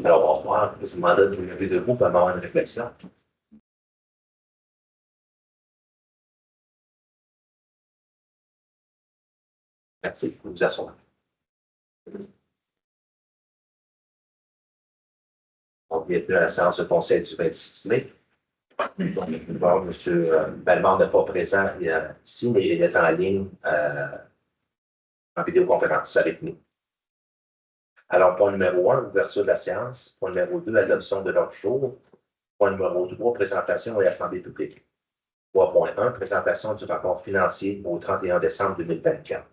Alors, on va voir, je vous demande de vous lever debout pour avoir une réflexion. Merci, vous vous asseoir. On vient de la séance de conseil du 26 mai. Donc, M. Bellemare n'est pas présent ici, mais il est en ligne en vidéoconférence avec nous. Alors, point numéro 1, ouverture de la séance. Point numéro 2, adoption de l'ordre du jour. Point numéro 3, présentation et assemblée publique. 3.1, présentation du rapport financier au 31 décembre 2024.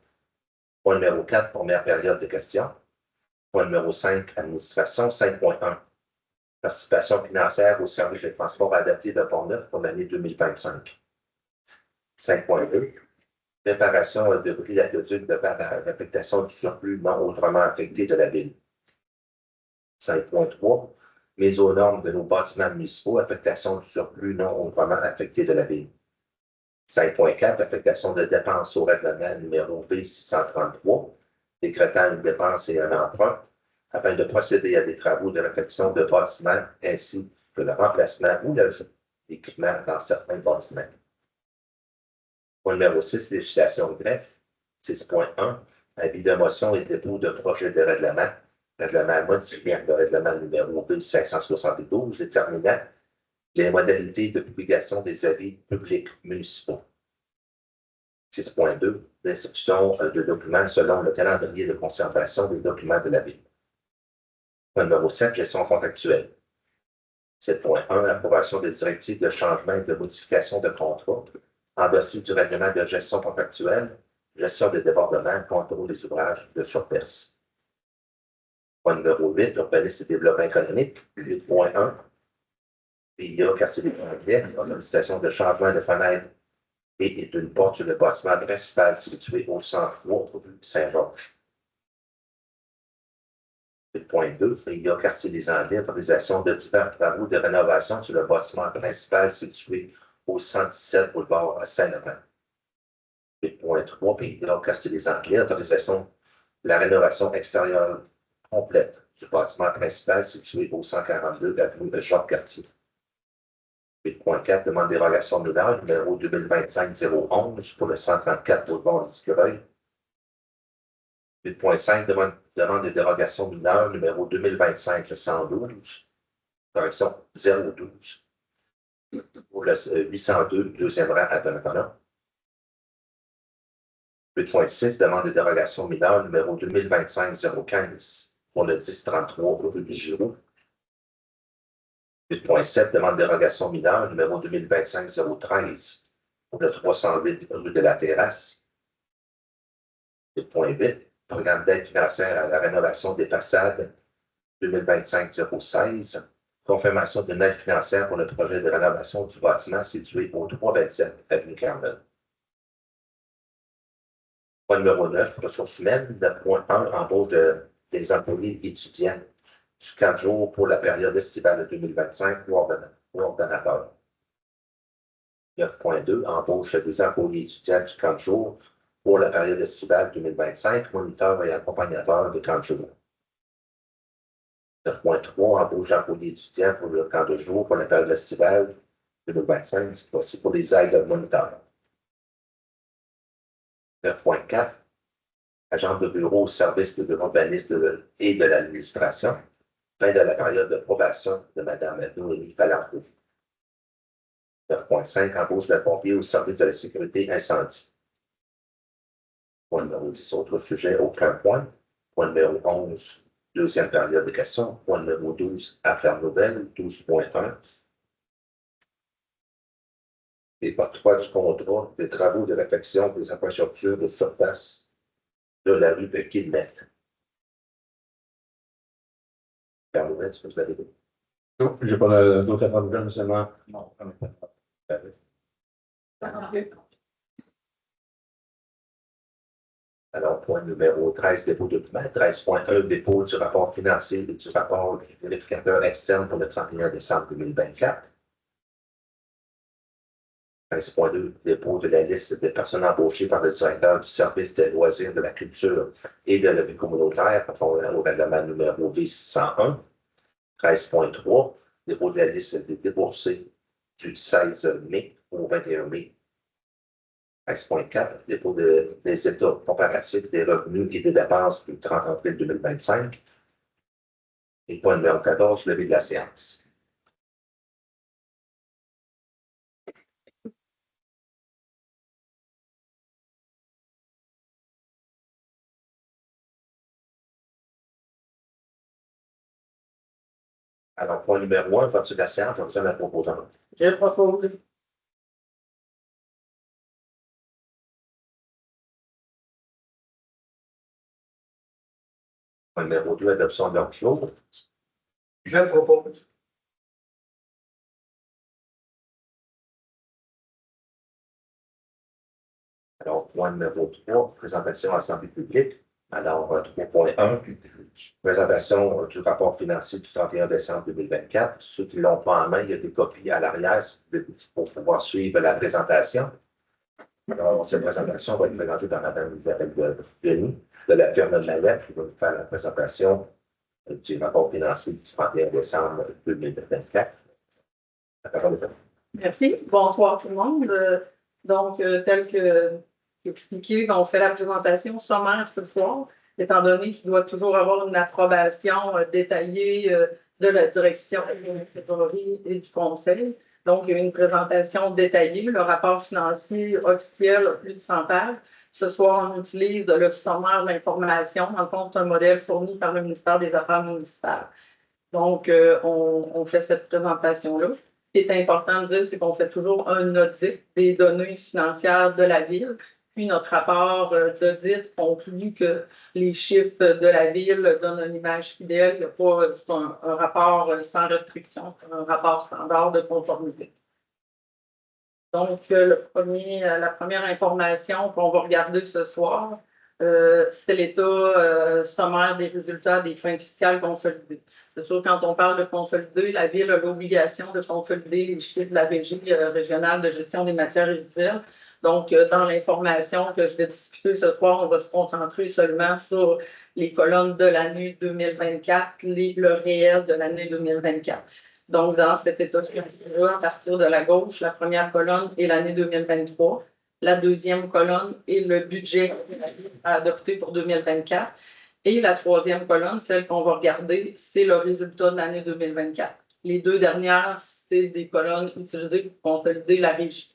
Point numéro 4, première période de questions. Point numéro 5, administration. 5.1, participation financière au service de transport adapté de Pont-Neuf pour l'année 2025. 5.2, préparation de bris d'aqueduc de part à l'affectation du surplus non autrement affecté de la ville. 5.3, mise aux normes de nos bâtiments municipaux, affectation du surplus non autrement affecté de la ville. 5.4, affectation de dépenses au règlement numéro B633, décrétant une dépense et un emprunt, afin de procéder à des travaux de réfection de bâtiments ainsi que le remplacement ou l'ajout d'équipements dans certains bâtiments. Point numéro 6, législation de greffe. 6.1, avis de motion et dépôt de projet de règlement. Règlement modifiant le règlement numéro B572 déterminant les modalités de publication des avis publics municipaux. 6.2, l'instruction de documents selon le calendrier de conservation des documents de la ville. Point numéro 7, gestion contractuelle. 7.1, approbation des directives de changement et de modification de contrat en vertu du règlement de gestion contractuelle, gestion des débordements, contrôle des ouvrages de surperce. Point numéro 8, urbanisme et développement économique. 8.1, PIA quartier des Anglais, organisation de changement de fenêtre et d'une porte sur le bâtiment principal situé au 103 rue Saint-Georges. 8.2, PIA quartier des Anglais, autorisation de divers travaux de rénovation sur le bâtiment principal situé au 117 boulevard Saint-Laurent. 8.3, PIA quartier des Anglais, autorisation de la rénovation extérieure complète du bâtiment principal situé au 142 avenue de Jacques-Cartier. 8.4, demande dérogation mineure numéro 2025-011 pour le 134 boulevard des Écureuils. 8.5, demande de dérogation mineure numéro 2025-112, correction 012 pour le 802 deuxième rang à Donnacona. 8.6, demande de dérogation mineure numéro 2025-015 pour le 1033 rue du Giroux. 8.7, demande de dérogation mineure numéro 2025-013 pour le 308 rue de la Terrasse. 8.8, programme d'aide financière à la rénovation des façades 2025-016, confirmation d'une aide financière pour le projet de rénovation du bâtiment situé au 327 avenue Carmel. Point numéro 9, ressources humaines. Point 1, embauche des employés étudiants du 4 jours pour la période estivale de 2025 ou ordonnateur. 9.2, embauche des employés étudiants du 4 jours pour la période estivale 2025, moniteur et accompagnateur de 40 jours. 9.3, embauche d'employés étudiants pour le camp de jour pour la période estivale 2025, c'est aussi pour les aides moniteurs. 9.4, agent de bureau au service de l'urbanisme et de l'administration, fin de la période de probation de Mme Noémie Falardeau. 9.5, embauche de pompier au service de la sécurité incendie. Point numéro 10, autre sujet, aucun point. Point numéro 11, deuxième période de questions. Point numéro 12, affaires nouvelles, 12.1. Et par 3 du contrat des travaux de réfection des infrastructures de surface de la rue de Quilmette. Affaires nouvelles, est-ce que vous avez vu? Non, je n'ai pas d'autres affaires nouvelles, seulement. Non, Alors, point numéro 13, dépôt de document. 13.1, dépôt du rapport financier et du rapport du vérificateur externe pour le 31 décembre 2024. 13.2, dépôt de la liste des personnes embauchées par le directeur du service des loisirs, de la culture et de la vie communautaire, conformément au règlement numéro V601. 13.3, dépôt de la liste des déboursés du 16 mai au 21 mai. 13.4, dépôt des états comparatifs des revenus et des dépenses du 30 avril 2025. Et point numéro 14, levée de la séance. Alors, point numéro 1, vote sur la séance, j'obtiens la proposante. Je propose. Point numéro 2, adoption de l'ordre du jour. Je propose. Alors, point numéro 3, présentation à l'Assemblée publique. Alors, 3.1, présentation du rapport financier du 31 décembre 2024. Ceux qui ne l'ont pas en main, il y a des copies à l'arrière pour pouvoir suivre la présentation. Alors, cette présentation va être présentée par Mme Isabelle Denis de la firme de la lettre qui va nous faire la présentation du rapport financier du 31 décembre 2024. La parole est à vous. Merci. Bonsoir tout le monde. Tel que expliqué, on fait la présentation sommaire ce soir, étant donné qu'il doit toujours avoir une approbation détaillée de la direction de la trésorerie et du conseil. Donc, il y a une présentation détaillée. Le rapport financier officiel a plus de 100 pages. Ce soir, on utilise le sommaire d'information. Dans le fond, c'est un modèle fourni par le ministère des Affaires municipales. Donc, on fait cette présentation-là. Ce qui est important de dire, c'est qu'on fait toujours un audit des données financières de la ville. Puis, notre rapport d'audit conclut que les chiffres de la ville donnent une image fidèle. Il n'y a pas un rapport sans restriction, un rapport standard de conformité. Donc, la première information qu'on va regarder ce soir, c'est l'état sommaire des résultats des fins fiscales consolidées. C'est sûr, quand on parle de consolider, la Ville a l'obligation de consolider les chiffres de la Régie régionale de gestion des matières résiduelles. Donc, dans l'information que je vais discuter ce soir, on va se concentrer seulement sur les colonnes de l'année 2024, le réel de l'année 2024. Donc, dans cet état financier-là, à partir de la gauche, la première colonne est l'année 2023. La deuxième colonne est le budget adopté pour 2024. Et la troisième colonne, celle qu'on va regarder, c'est le résultat de l'année 2024. Les deux dernières, c'est des colonnes utilisées pour consolider la régie.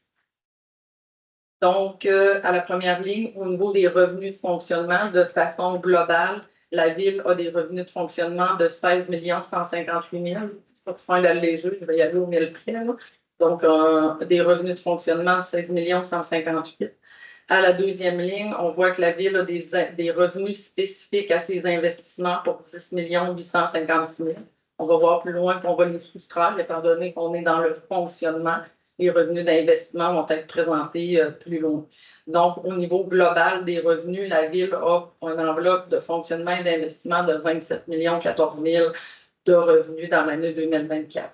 Donc, à la première ligne, au niveau des revenus de fonctionnement, de façon globale, la Ville a des revenus de fonctionnement de 16 158 000. Pour fin d'alléger, je vais y aller au 1000 près. Là. Donc, des revenus de fonctionnement de 16 158 000. À la deuxième ligne, on voit que la Ville a des revenus spécifiques à ses investissements pour 10 856 000. On va voir plus loin qu'on va les soustraire, étant donné qu'on est dans le fonctionnement. Les revenus d'investissement vont être présentés plus loin. Donc, au niveau global des revenus, la Ville a une enveloppe de fonctionnement et d'investissement de 27 014 000 de revenus dans l'année 2024.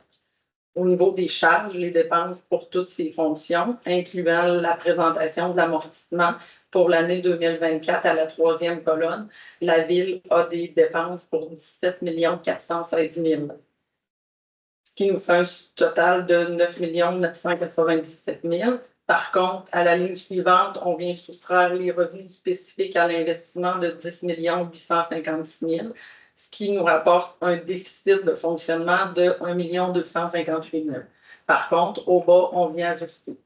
Au niveau des charges, les dépenses pour toutes ces fonctions, incluant la présentation de l'amortissement pour l'année 2024 à la troisième colonne, la Ville a des dépenses pour 17 416 000. Ce qui nous fait un total de 9 997 000. Par contre, à la ligne suivante, on vient soustraire les revenus spécifiques à l'investissement de 10 856 000. Ce qui nous rapporte un déficit de fonctionnement de 1 258 000. Par contre, au bas, on vient ajuster.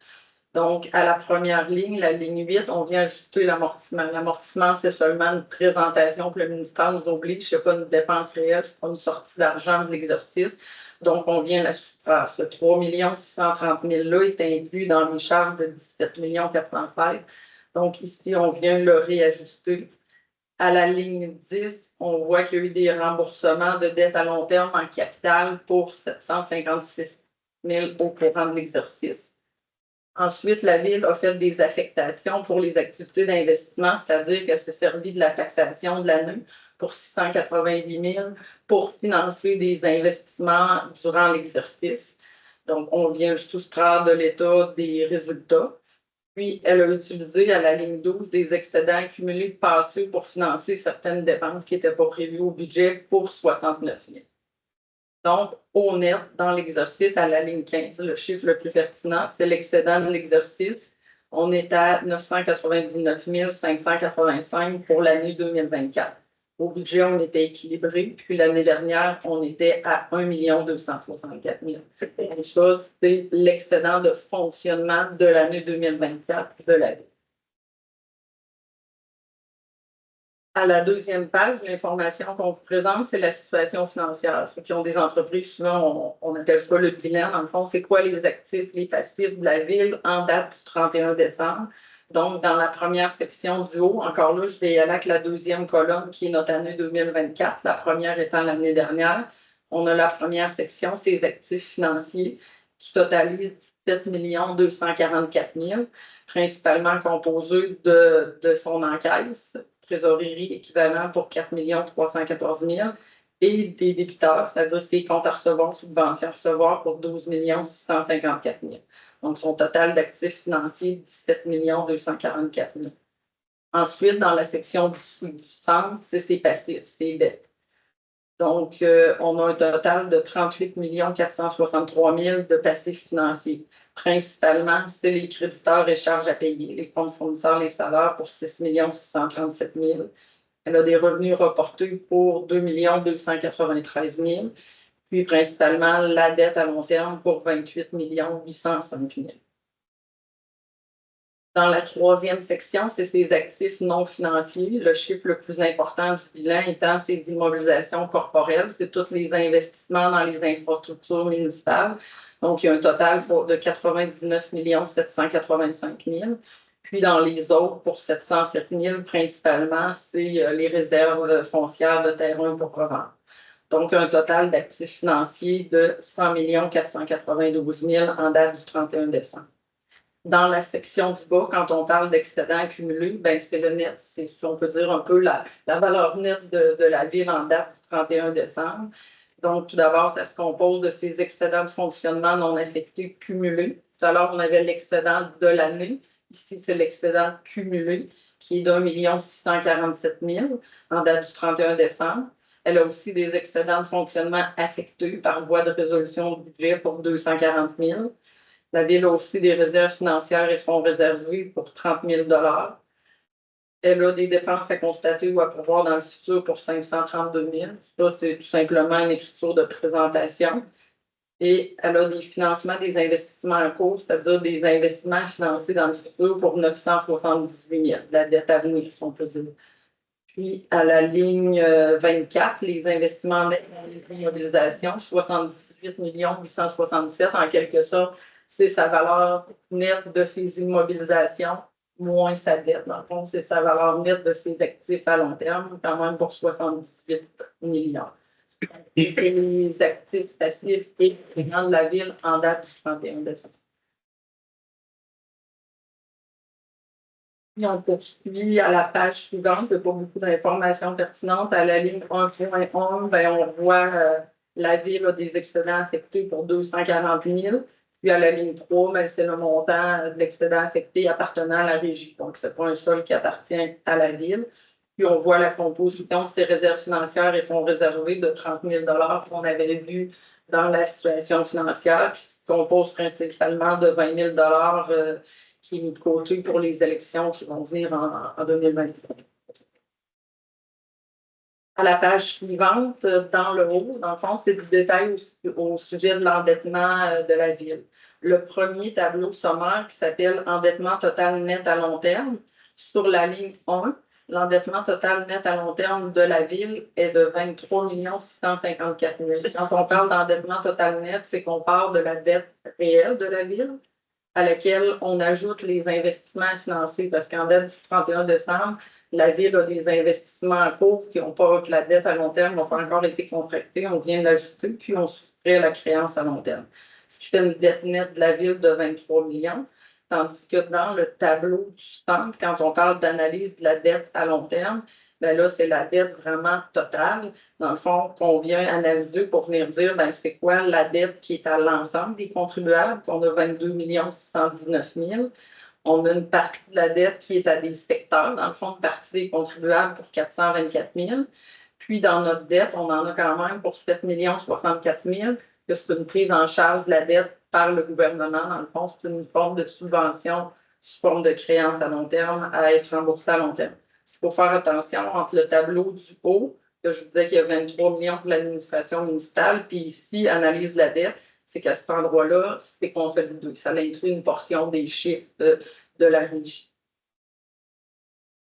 Donc, à la première ligne, la ligne 8, on vient ajuster l'amortissement. L'amortissement, c'est seulement une présentation que le ministère nous oblige. Ce n'est pas une dépense réelle, ce n'est pas une sortie d'argent de l'exercice. Donc, on vient la soustraire. Ce 3 630 000-là est inclus dans les charges de 17 416 000. Donc, ici, on vient le réajuster. À la ligne 10, on voit qu'il y a eu des remboursements de dettes à long terme en capital pour 756 000 au courant de l'exercice. Ensuite, la Ville a fait des affectations pour les activités d'investissement, c'est-à-dire qu'elle s'est servie de la taxation de l'année pour 688 000 pour financer des investissements durant l'exercice. Donc, on vient soustraire de l'État des résultats. Puis, elle a utilisé à la ligne 12 des excédents accumulés de passé pour financer certaines dépenses qui n'étaient pas prévues au budget pour 69 000. Donc, au net, dans l'exercice, à la ligne 15, le chiffre le plus pertinent, c'est l'excédent de l'exercice. On est à 999 585 pour l'année 2024. Au budget, on était équilibré, puis l'année dernière, on était à 1 264 000. Donc, ça, c'est l'excédent de fonctionnement de l'année 2024 de la Ville. À la deuxième page, l'information qu'on vous présente, c'est la situation financière. Ceux qui ont des entreprises, souvent, on appelle ça le bilan. Dans le fond, c'est quoi les actifs, les passifs de la Ville en date du 31 décembre. Donc, dans la première section du haut, encore là, je vais y aller avec la deuxième colonne qui est notre année 2024, la première étant l'année dernière. On a la première section, c'est les actifs financiers qui totalisent 17 244 000, principalement composés de son encaisse, trésorerie équivalent pour 4 314 000, et des débiteurs, c'est-à-dire ses comptes à recevoir, subventions à recevoir pour 12 654 000. Donc, son total d'actifs financiers, 17 244 000. Ensuite, dans la section du centre, c'est ses passifs, ses dettes. Donc, on a un total de 38 463 000 de passifs financiers. Principalement, c'est les créditeurs et charges à payer, les comptes fournisseurs, les salaires pour 6 637 000. Elle a des revenus reportés pour 2 293 000. Puis, principalement, la dette à long terme pour 28 805 000. Dans la troisième section, c'est ses actifs non financiers. Le chiffre le plus important du bilan étant ses immobilisations corporelles. C'est tous les investissements dans les infrastructures municipales. Donc, il y a un total de 99 785 000. Puis, dans les autres, pour 707 000, principalement, c'est les réserves foncières de terrain pour revendre. Donc, un total d'actifs financiers de 100 492 000 en date du 31 décembre. Dans la section du bas, quand on parle d'excédent accumulé, ben c'est le net, c'est, si on peut dire, un peu la valeur nette de la Ville en date du 31 décembre. Donc, tout d'abord, ça se compose de ces excédents de fonctionnement non affectés cumulés. Tout à l'heure, on avait l'excédent de l'année. Ici, c'est l'excédent cumulé qui est d'1 647 000 en date du 31 décembre. Elle a aussi des excédents de fonctionnement affectés par voie de résolution de budget pour 240 000. La Ville a aussi des réserves financières et fonds réservés pour 30 000 $. Elle a des dépenses à constater ou à pourvoir dans le futur pour 532 000 $. Ça, c'est tout simplement une écriture de présentation. Et elle a des financements des investissements en cours, c'est-à-dire des investissements financés dans le futur pour 978 000 $, la dette à venir, si on peut dire. Puis, à la ligne 24, les investissements nets dans les immobilisations, 78 867 000 en quelque sorte. C'est sa valeur nette de ses immobilisations moins sa dette. Dans le fond, c'est sa valeur nette de ses actifs à long terme, quand même pour 78 millions. Et c'est les actifs passifs et paiements de la Ville en date du 31 décembre. Puis on poursuit à la page suivante, il n'y a pas beaucoup d'informations pertinentes. À la ligne 1.1, ben, on voit la Ville a des excédents affectés pour 240 000. Puis à la ligne 3, ben, c'est le montant de l'excédent affecté appartenant à la régie. Donc, ce n'est pas un sol qui appartient à la Ville. Puis on voit la composition de ces réserves financières et fonds réservés de 30 000 $ qu'on avait vu dans la situation financière, qui se compose principalement de 20 000 $ qui est mis de côté pour les élections qui vont venir en 2025. À la page suivante, dans le haut, dans le fond, c'est du détail au sujet de l'endettement de la Ville. Le premier tableau sommaire qui s'appelle « Endettement total net à long terme », sur la ligne 1, l'endettement total net à long terme de la Ville est de 23 654 000. Quand on parle d'endettement total net, c'est qu'on parle de la dette réelle de la Ville, à laquelle on ajoute les investissements financés, parce qu'en date du 31 décembre, la Ville a des investissements en cours qui n'ont pas, que la dette à long terme n'a pas encore été contractée. On vient l'ajouter, puis on soustrait la créance à long terme. Ce qui fait une dette nette de la Ville de 23 millions. Tandis que dans le tableau du centre, quand on parle d'analyse de la dette à long terme, ben là, c'est la dette vraiment totale, dans le fond, qu'on vient analyser pour venir dire, ben, c'est quoi la dette qui est à l'ensemble des contribuables, qu'on a 22 619 000. On a une partie de la dette qui est à des secteurs, dans le fond, une partie des contribuables pour 424 000. Puis, dans notre dette, on en a quand même pour 7 064 000, que c'est une prise en charge de la dette par le gouvernement. Dans le fond, c'est une forme de subvention sous forme de créance à long terme à être remboursée à long terme. Il faut faire attention entre le tableau du haut, que je vous disais qu'il y a 23 millions pour l'administration municipale, puis ici, analyse de la dette, c'est qu'à cet endroit-là, c'est consolidé. Ça inclut une portion des chiffres de la régie.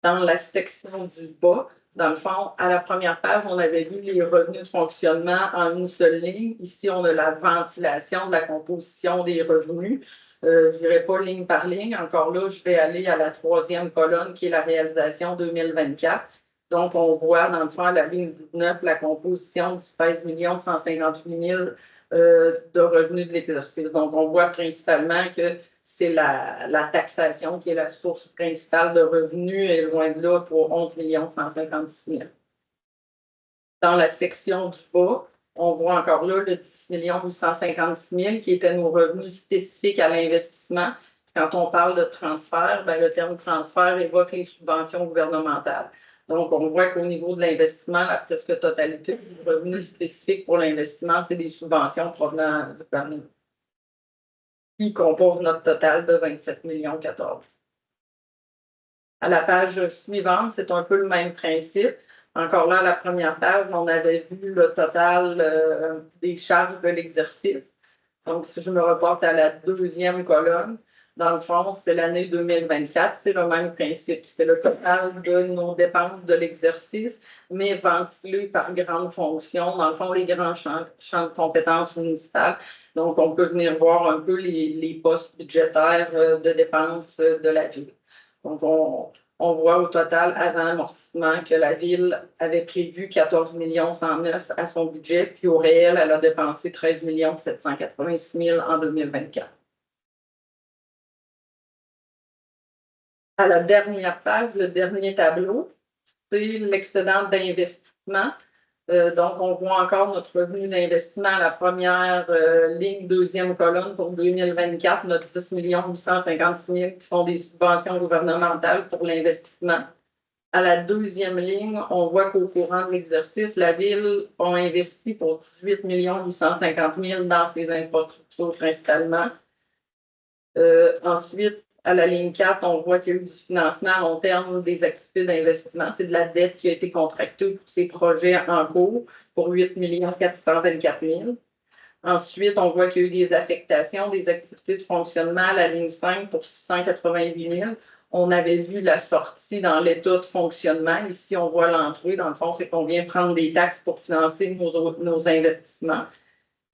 Dans la section du bas, dans le fond, à la première page, on avait vu les revenus de fonctionnement en une seule ligne. Ici, on a la ventilation de la composition des revenus. Je n'irai pas ligne par ligne. Encore là, je vais aller à la troisième colonne qui est la réalisation 2024. Donc, on voit dans le fond, à la ligne 19, la composition du 16 158 000 de revenus de l'exercice. Donc, on voit principalement que c'est la taxation qui est la source principale de revenus et loin de là pour 11 156 000. Dans la section du bas, on voit encore là le 10 856 000 qui étaient nos revenus spécifiques à l'investissement. Quand on parle de transfert, ben, le terme transfert évoque les subventions gouvernementales. Donc, on voit qu'au niveau de l'investissement, la presque totalité du revenu spécifique pour l'investissement, c'est des subventions provenant du gouvernement, qui composent notre total de 27 14 000. À la page suivante, c'est un peu le même principe. Encore là, à la première page, on avait vu le total des charges de l'exercice. Donc, si je me reporte à la deuxième colonne, dans le fond, c'est l'année 2024, c'est le même principe. C'est le total de nos dépenses de l'exercice, mais ventilé par grandes fonctions, dans le fond, les grands champs de compétences municipales. Donc, on peut venir voir un peu les postes budgétaires de dépenses de la ville. Donc, on voit au total, avant amortissement, que la Ville avait prévu 14 109 à son budget, puis au réel, elle a dépensé 13 786 000 en 2024. À la dernière page, le dernier tableau, c'est l'excédent d'investissement. Donc, on voit encore notre revenu d'investissement à la première ligne, deuxième colonne pour 2024, notre 10 856 000 qui sont des subventions gouvernementales pour l'investissement. À la deuxième ligne, on voit qu'au courant de l'exercice, la Ville a investi pour 18 850 000 dans ses infrastructures principalement. Ensuite, à la ligne 4, on voit qu'il y a eu du financement à long terme des activités d'investissement. C'est de la dette qui a été contractée pour ces projets en cours pour 8 424 000. Ensuite, on voit qu'il y a eu des affectations, des activités de fonctionnement à la ligne 5 pour 688 000. On avait vu la sortie dans l'état de fonctionnement. Ici, on voit l'entrée. Dans le fond, c'est qu'on vient prendre des taxes pour financer nos investissements.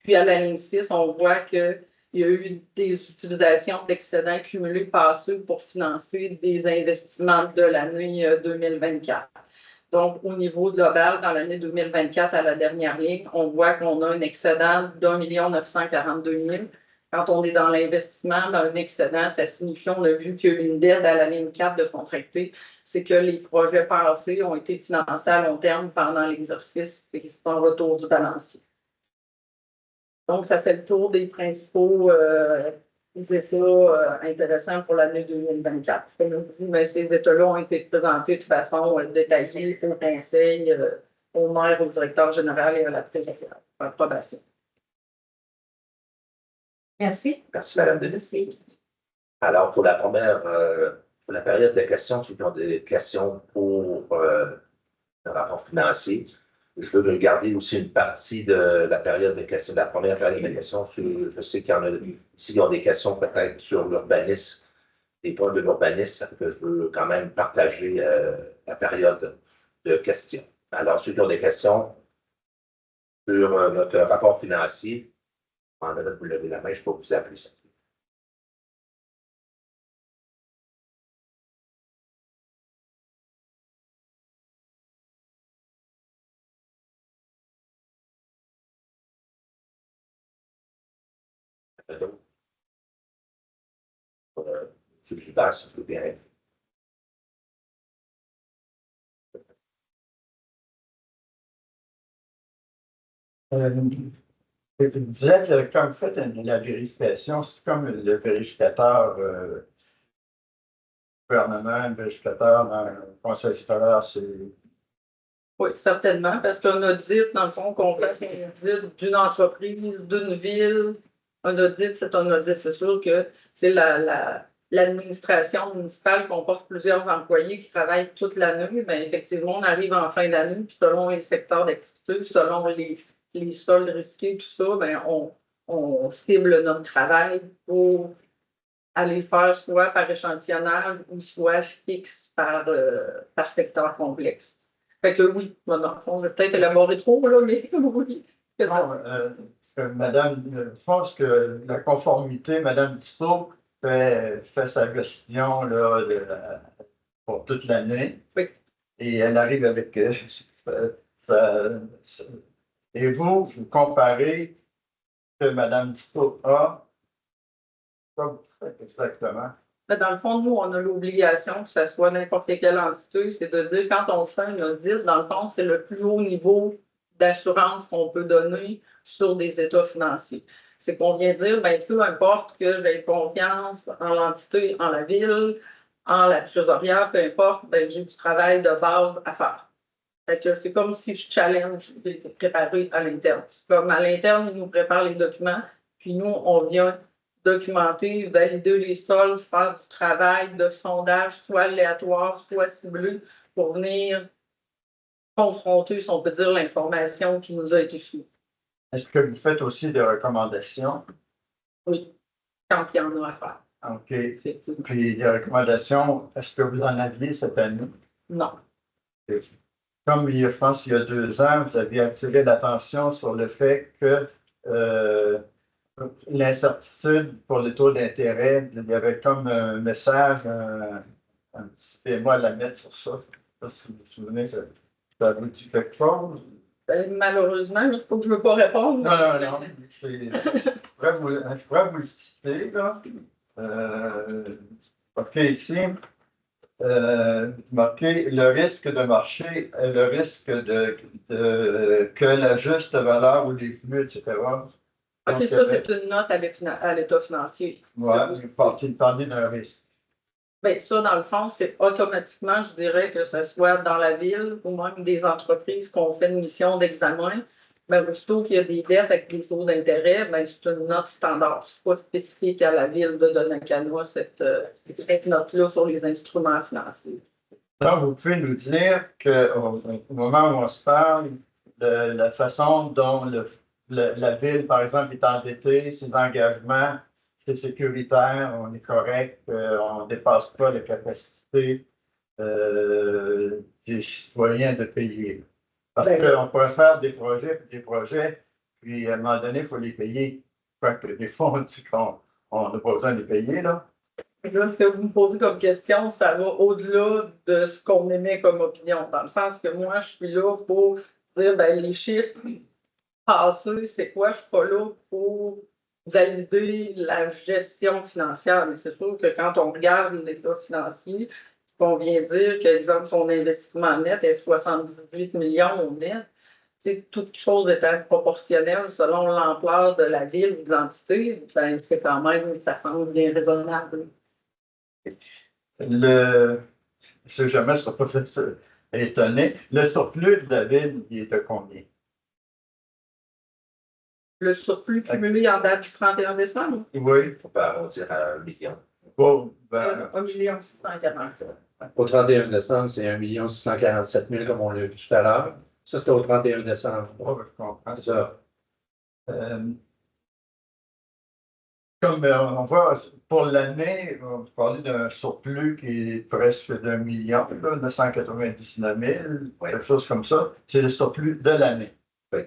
Puis à la ligne 6, on voit qu'il y a eu des utilisations d'excédents cumulés passés pour financer des investissements de l'année 2024. Donc, au niveau global, dans l'année 2024, à la dernière ligne, on voit qu'on a un excédent d'1 942 000. Quand on est dans l'investissement, un excédent, ça signifie, on a vu qu'il y a eu une dette à la ligne 4 de contracté, c'est que les projets passés ont été financés à long terme pendant l'exercice, c'est un retour du balancier. Donc, ça fait le tour des principaux états intéressants pour l'année 2024. Comme je dis, mais ces états-là ont été présentés de façon détaillée au conseil, au maire, au directeur général et à la présidente pour approbation. Merci. Merci, Mme Denis. Alors, pour la première, pour la période de questions, ceux qui ont des questions pour le rapport financier, je veux regarder aussi une partie de la période de questions, de la première période de questions. Je sais qu'il y en a ici qui ont des questions peut-être sur l'urbanisme, des points de l'urbanisme, que je veux quand même partager la période de questions. Alors, ceux qui ont des questions sur notre rapport financier, pendant que vous levez la main, je peux vous appeler ça. Je suis si je veux bien. Vous êtes, quand vous faites la vérification, c'est comme le vérificateur gouvernement, le vérificateur dans le conseil scolaire, c'est. Oui, certainement, parce qu'un audit, dans le fond, qu'on fait, c'est un audit d'une entreprise, d'une ville. Un audit, c'est un audit. C'est sûr que c'est l'administration municipale comporte plusieurs employés qui travaillent toute l'année, mais effectivement, on arrive en fin d'année, puis selon les secteurs d'activité, selon les sols risqués, tout ça, ben, on cible notre travail pour aller faire soit par échantillonnage ou soit fixe par secteur complexe. Fait que oui, dans le fond, je vais peut-être élaborer trop, là, mais oui. Non, madame, je pense que la conformité, Madame Dupont fait sa gestion là, pour toute l'année. Oui. Et elle arrive avec. Et vous comparez que Madame Dupont a. Quoi vous faites exactement? Mais dans le fond, nous, on a l'obligation, que ce soit n'importe quelle entité, c'est de dire quand on fait un audit, dans le fond, c'est le plus haut niveau d'assurance qu'on peut donner sur des états financiers. C'est qu'on vient dire, bien, peu importe que j'ai confiance en l'entité, en la ville, en la trésorière, peu importe, bien, j'ai du travail de base à faire. Fait que c'est comme si je challenge les préparés à l'interne. Comme à l'interne, ils nous préparent les documents, puis nous, on vient documenter, valider les sols, faire du travail de sondage, soit aléatoire, soit ciblé, pour venir confronter, si on peut dire, l'information qui nous a été soumise. Est-ce que vous faites aussi des recommandations? Oui, quand il y en a à faire. OK. Effectivement. Puis les recommandations, est-ce que vous en aviez cette année? Non. Comme je pense qu'il y a 2 ans, vous aviez attiré l'attention sur le fait que l'incertitude pour les taux d'intérêt, il y avait comme un message, un petit bémol à mettre sur ça. Je ne sais pas si vous vous souvenez, ça vous dit quelque chose? Ben, malheureusement, il faut que je ne veux pas répondre. Non. Je pourrais vous le citer, là. OK, ici. Marqué le risque de marché, le risque que la juste valeur ou les flux, etc. OK, Donc, ça, c'est une note à l'état financier. ouais, vous parlez d'un risque. Bien, ça, dans le fond, c'est automatiquement, je dirais que ce soit dans la ville ou même des entreprises qu'on fait une mission d'examen. Mais aussitôt qu'il y a des dettes avec des taux d'intérêt, bien, c'est une note standard. Ce n'est pas spécifique à la ville de Donnacanois, cette note-là sur les instruments financiers. Donc, vous pouvez nous dire qu'au moment où on se parle de la façon dont la ville, par exemple, est endettée, ses engagements, c'est sécuritaire, on est correct, on ne dépasse pas la capacité des citoyens de payer. Parce qu'on pourrait faire des projets, puis à un moment donné, il faut les payer. Quoique des fois, on dit qu'on n'a pas besoin de les payer, là. Là, ce que vous me posez comme question, ça va au-delà de ce qu'on émet comme opinion. Dans le sens que moi, je suis là pour dire, ben, les chiffres passés, c'est quoi? Je ne suis pas là pour valider la gestion financière. Mais c'est sûr que quand on regarde l'état financier, on vient dire que, exemple, son investissement net est 78 millions au net, toute chose étant proportionnelle selon l'ampleur de la ville ou de l'entité, ben, c'est quand même, ça semble bien raisonnable. M. Jamais ne sera pas fait étonné. Le surplus de la ville, il est de combien? Le surplus cumulé en date du 31 décembre? Oui. On peut arrondir à 1 million. Bon, 1 647 000. Au 31 décembre, c'est 1 647 000, comme on l'a vu tout à l'heure. Ça, c'était au 31 décembre. je comprends. C'est ça. Comme on voit, pour l'année, on va parler d'un surplus qui est presque d'1 million, là, 999 000, quelque chose comme ça. C'est le surplus de l'année. Oui.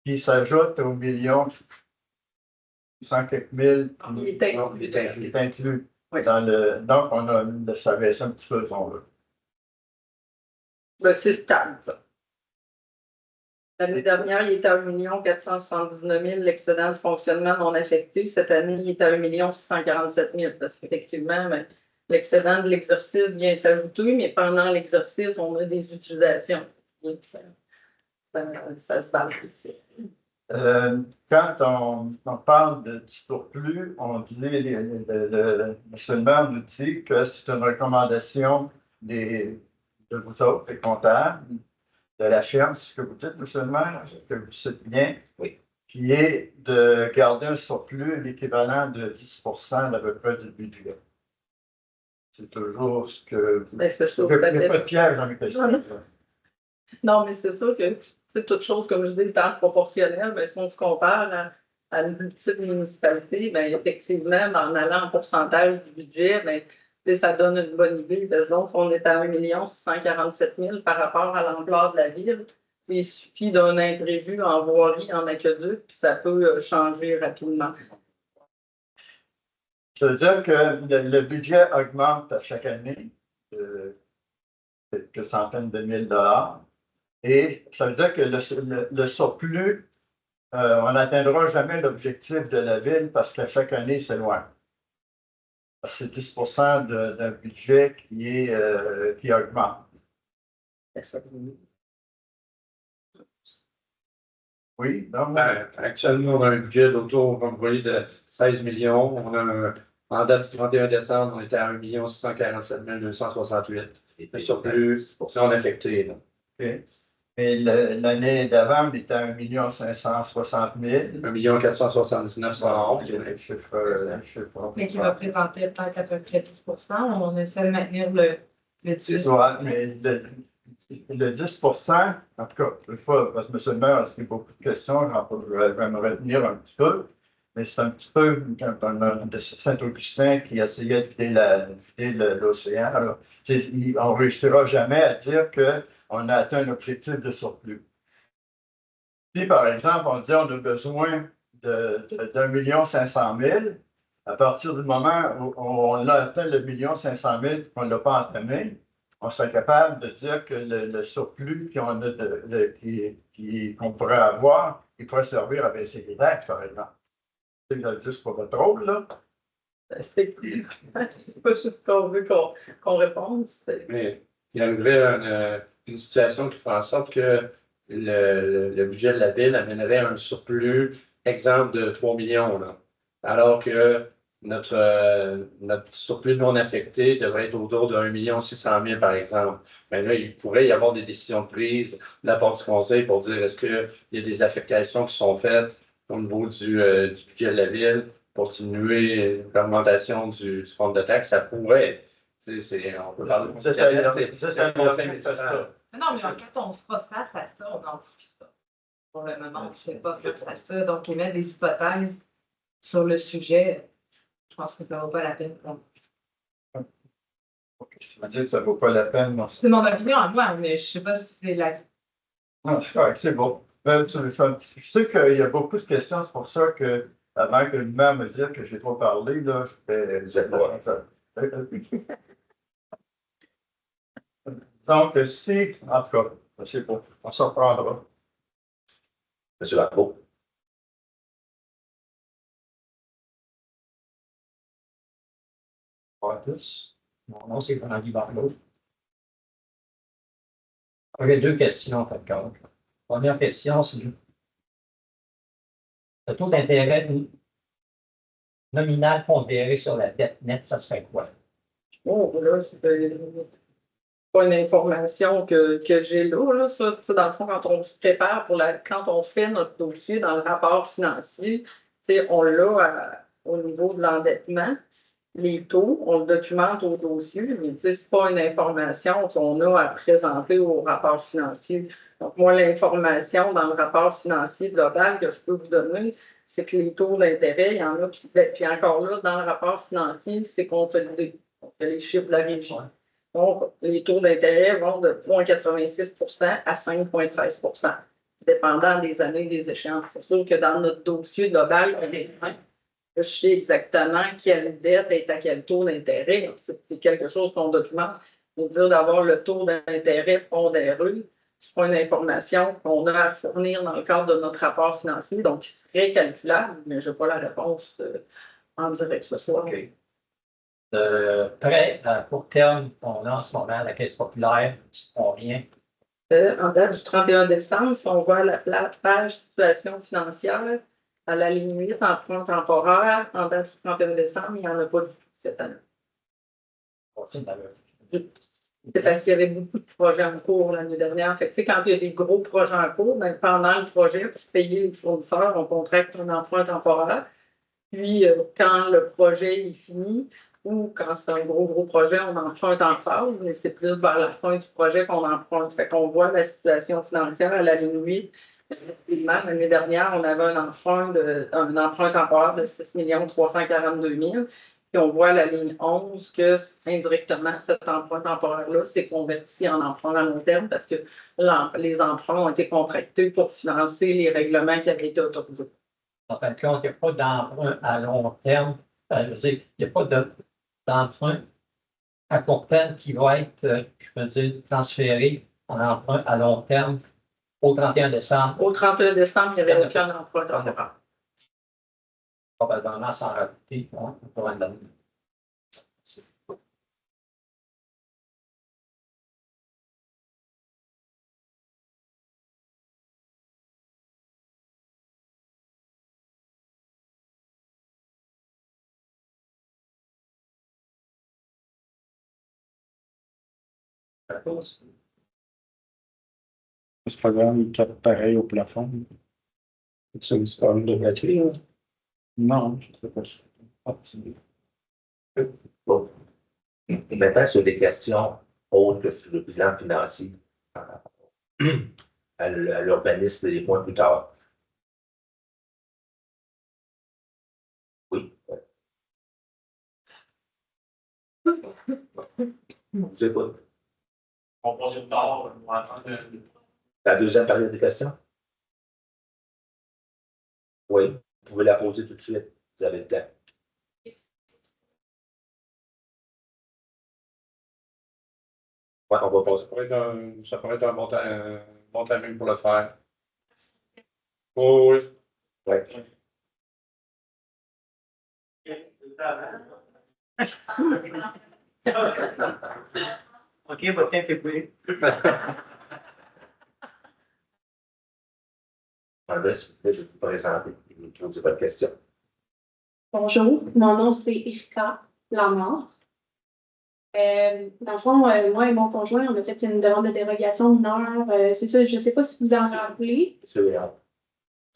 Qui s'ajoute au million 100 quelques mille. Il est inclus. Il est inclus. Oui. Donc, on a ça baisse un petit peu, on veut. Ben, c'est stable, ça. L'année dernière, il était à 1 479 000, l'excédent de fonctionnement non affecté. Cette année, il est à 1 647 000, parce qu'effectivement, ben, l'excédent de l'exercice vient s'ajouter, mais pendant l'exercice, on a des utilisations. ça se balance. Quand on parle de surplus, on dit, le musulman nous dit que c'est une recommandation de vous autres, les comptables, de la firme, c'est ce que vous dites, musulman, ce que vous citez bien, Oui. qui est de garder un surplus l'équivalent de 10% à peu près du budget. C'est toujours ce que... Ben, c'est sûr, Il n'y a pas de peut-être. piège dans mes questions. Non, mais c'est sûr que c'est toute chose, comme je dis, étant proportionnelle, mais si on se compare à une plus petite municipalité, bien, effectivement, en allant en pourcentage du budget, bien, ça donne une bonne idée. Donc, si on est à 1 647 000 par rapport à l'ampleur de la ville, il suffit d'un imprévu en voirie, en aqueduc, puis ça peut changer rapidement. Ça veut dire que le budget augmente à chaque année de quelques centaines de mille dollars. Et ça veut dire que le surplus, on n'atteindra jamais l'objectif de la ville parce qu'à chaque année, c'est loin. C'est 10% d'un budget qui augmente. Oui, donc, Actuellement, on a un budget d'autour, comme vous voyez, de 16 millions. En date du 31 décembre, on était à 1 647 268. Le surplus non affecté. Là. okay. Et l'année d'avant, on était à 1 560 000. 1 479 111. Mais qui représentait peut-être à peu près 10%. On essaie de maintenir le 10%. Ouais, mais le 10%, en tout cas, une fois, parce que M. le maire a posé beaucoup de questions, je vais me retenir un petit peu, mais c'est un petit peu comme de Saint-Augustin qui essayait de vider l'océan. On ne réussira jamais à dire qu'on a atteint un objectif de surplus. Si, par exemple, on dit qu'on a besoin d'1 500 000 000, à partir du moment où on a atteint le 1 500 000 000 qu'on ne l'a pas entraîné, on serait capable de dire que le surplus qu'on pourrait avoir, il pourrait servir à baisser les taxes, par exemple. C'est juste pas votre rôle, là. Effectivement. C'est pas juste qu'on veut qu'on réponde. Mais il arriverait une situation qui ferait en sorte que le budget de la ville amènerait un surplus, exemple, de 3 millions. Là. Alors que notre surplus non affecté devrait être autour de 1 600 000 par exemple. Mais là, il pourrait y avoir des décisions prises de la part du conseil pour dire est-ce qu'il y a des affectations qui sont faites au niveau du budget de la ville pour diminuer l'augmentation du compte de taxes. Ça pourrait. On peut parler de Non, mais quand on fera face à ça, on n'en discute pas. Pour le moment, on ne fait pas face à ça. Donc, émettre des hypothèses sur le sujet, je pense que ça ne vaut pas la peine. Ça veut dire que ça ne vaut pas la peine. C'est mon opinion à moi, mais je ne sais pas si c'est la. Non, je suis correct, c'est bon. Je sais qu'il y a beaucoup de questions, c'est pour ça que, avant que le maire me dise que j'ai trop parlé, là, je fais. Donc, si, en tout cas, c'est bon, on s'en reprendra. Monsieur Barbeau. Bonjour à tous. Mon nom, c'est Jean-Guy Barbeau. J'ai deux questions, en fait. Première question, c'est le taux d'intérêt nominal pondéré sur la dette nette, ça serait quoi? Oh, là, c'est pas une information que j'ai là. Ça, dans le fond, quand on se prépare quand on fait notre dossier dans le rapport financier, on l'a au niveau de l'endettement. Les taux, on le documente au dossier, mais ce n'est pas une information qu'on a à présenter au rapport financier. Donc, moi, l'information dans le rapport financier global que je peux vous donner, c'est que les taux d'intérêt, il y en a qui. Puis encore là, dans le rapport financier, c'est consolidé. Donc, il y a les chiffres de la régie. Donc, les taux d'intérêt vont de 0,86 à 5,13 dépendant des années et des échéances. C'est sûr que dans notre dossier global, je sais exactement quelle dette est à quel taux d'intérêt. C'est quelque chose qu'on documente. Mais dire d'avoir le taux d'intérêt pondéré, ce n'est pas une information qu'on a à fournir dans le cadre de notre rapport financier, donc qui serait calculable, mais je n'ai pas la réponse en direct ce soir. OK. Le prêt à court terme qu'on a en ce moment à la Caisse populaire, c'est combien? En date du 31 décembre, si on voit la page situation financière, à la ligne 8, emprunt temporaire, en date du 31 décembre, il n'y en a pas du tout cette année. C'est parce qu'il y avait beaucoup de projets en cours l'année dernière. Fait que, tu sais, quand il y a des gros projets en cours, ben, pendant le projet, pour payer les fournisseurs, on contracte un emprunt temporaire. Puis, quand le projet est fini, ou quand c'est un gros projet, on emprunte en phase, mais c'est plus vers la fin du projet qu'on emprunte. Fait qu'on voit la situation financière à la ligne 8. Effectivement, l'année dernière, on avait un emprunt temporaire de 6 342 000. Puis on voit à la ligne 11 que indirectement, cet emprunt temporaire-là s'est converti en emprunt à long terme parce que les emprunts ont été contractés pour financer les règlements qui avaient été autorisés. En fin de compte, il n'y a pas d'emprunt à long terme. Je veux dire, il n'y a pas d'emprunt à court terme qui va être, je veux dire, transféré en emprunt à long terme au 31 décembre. Au 31 décembre, il n'y avait aucun emprunt temporaire. Probablement sans rajouter pour un année. Ce programme, il capte pareil au plafond. C'est une histoire de batterie, hein? Non, je ne sais pas. Bon. Et maintenant, sur des questions autres que sur le bilan financier, à l'urbanisme des points plus tard. Oui. Vous écoutez. On passe une tard, on va attendre. La deuxième période de questions? Oui, vous pouvez la poser tout de suite. Vous avez le temps. Ouais, on va passer. Ça pourrait être un bon timing pour le faire. Oh, oui. Ouais. OK, votre temps est pris. André, s'il vous plaît, de vous présenter et de poser votre question. Bonjour, mon nom c'est Erika Lamar. Dans le fond, moi et mon conjoint, on a fait une demande de dérogation mineure. C'est ça, je ne sais pas si vous en rappelez. Monsieur Léon.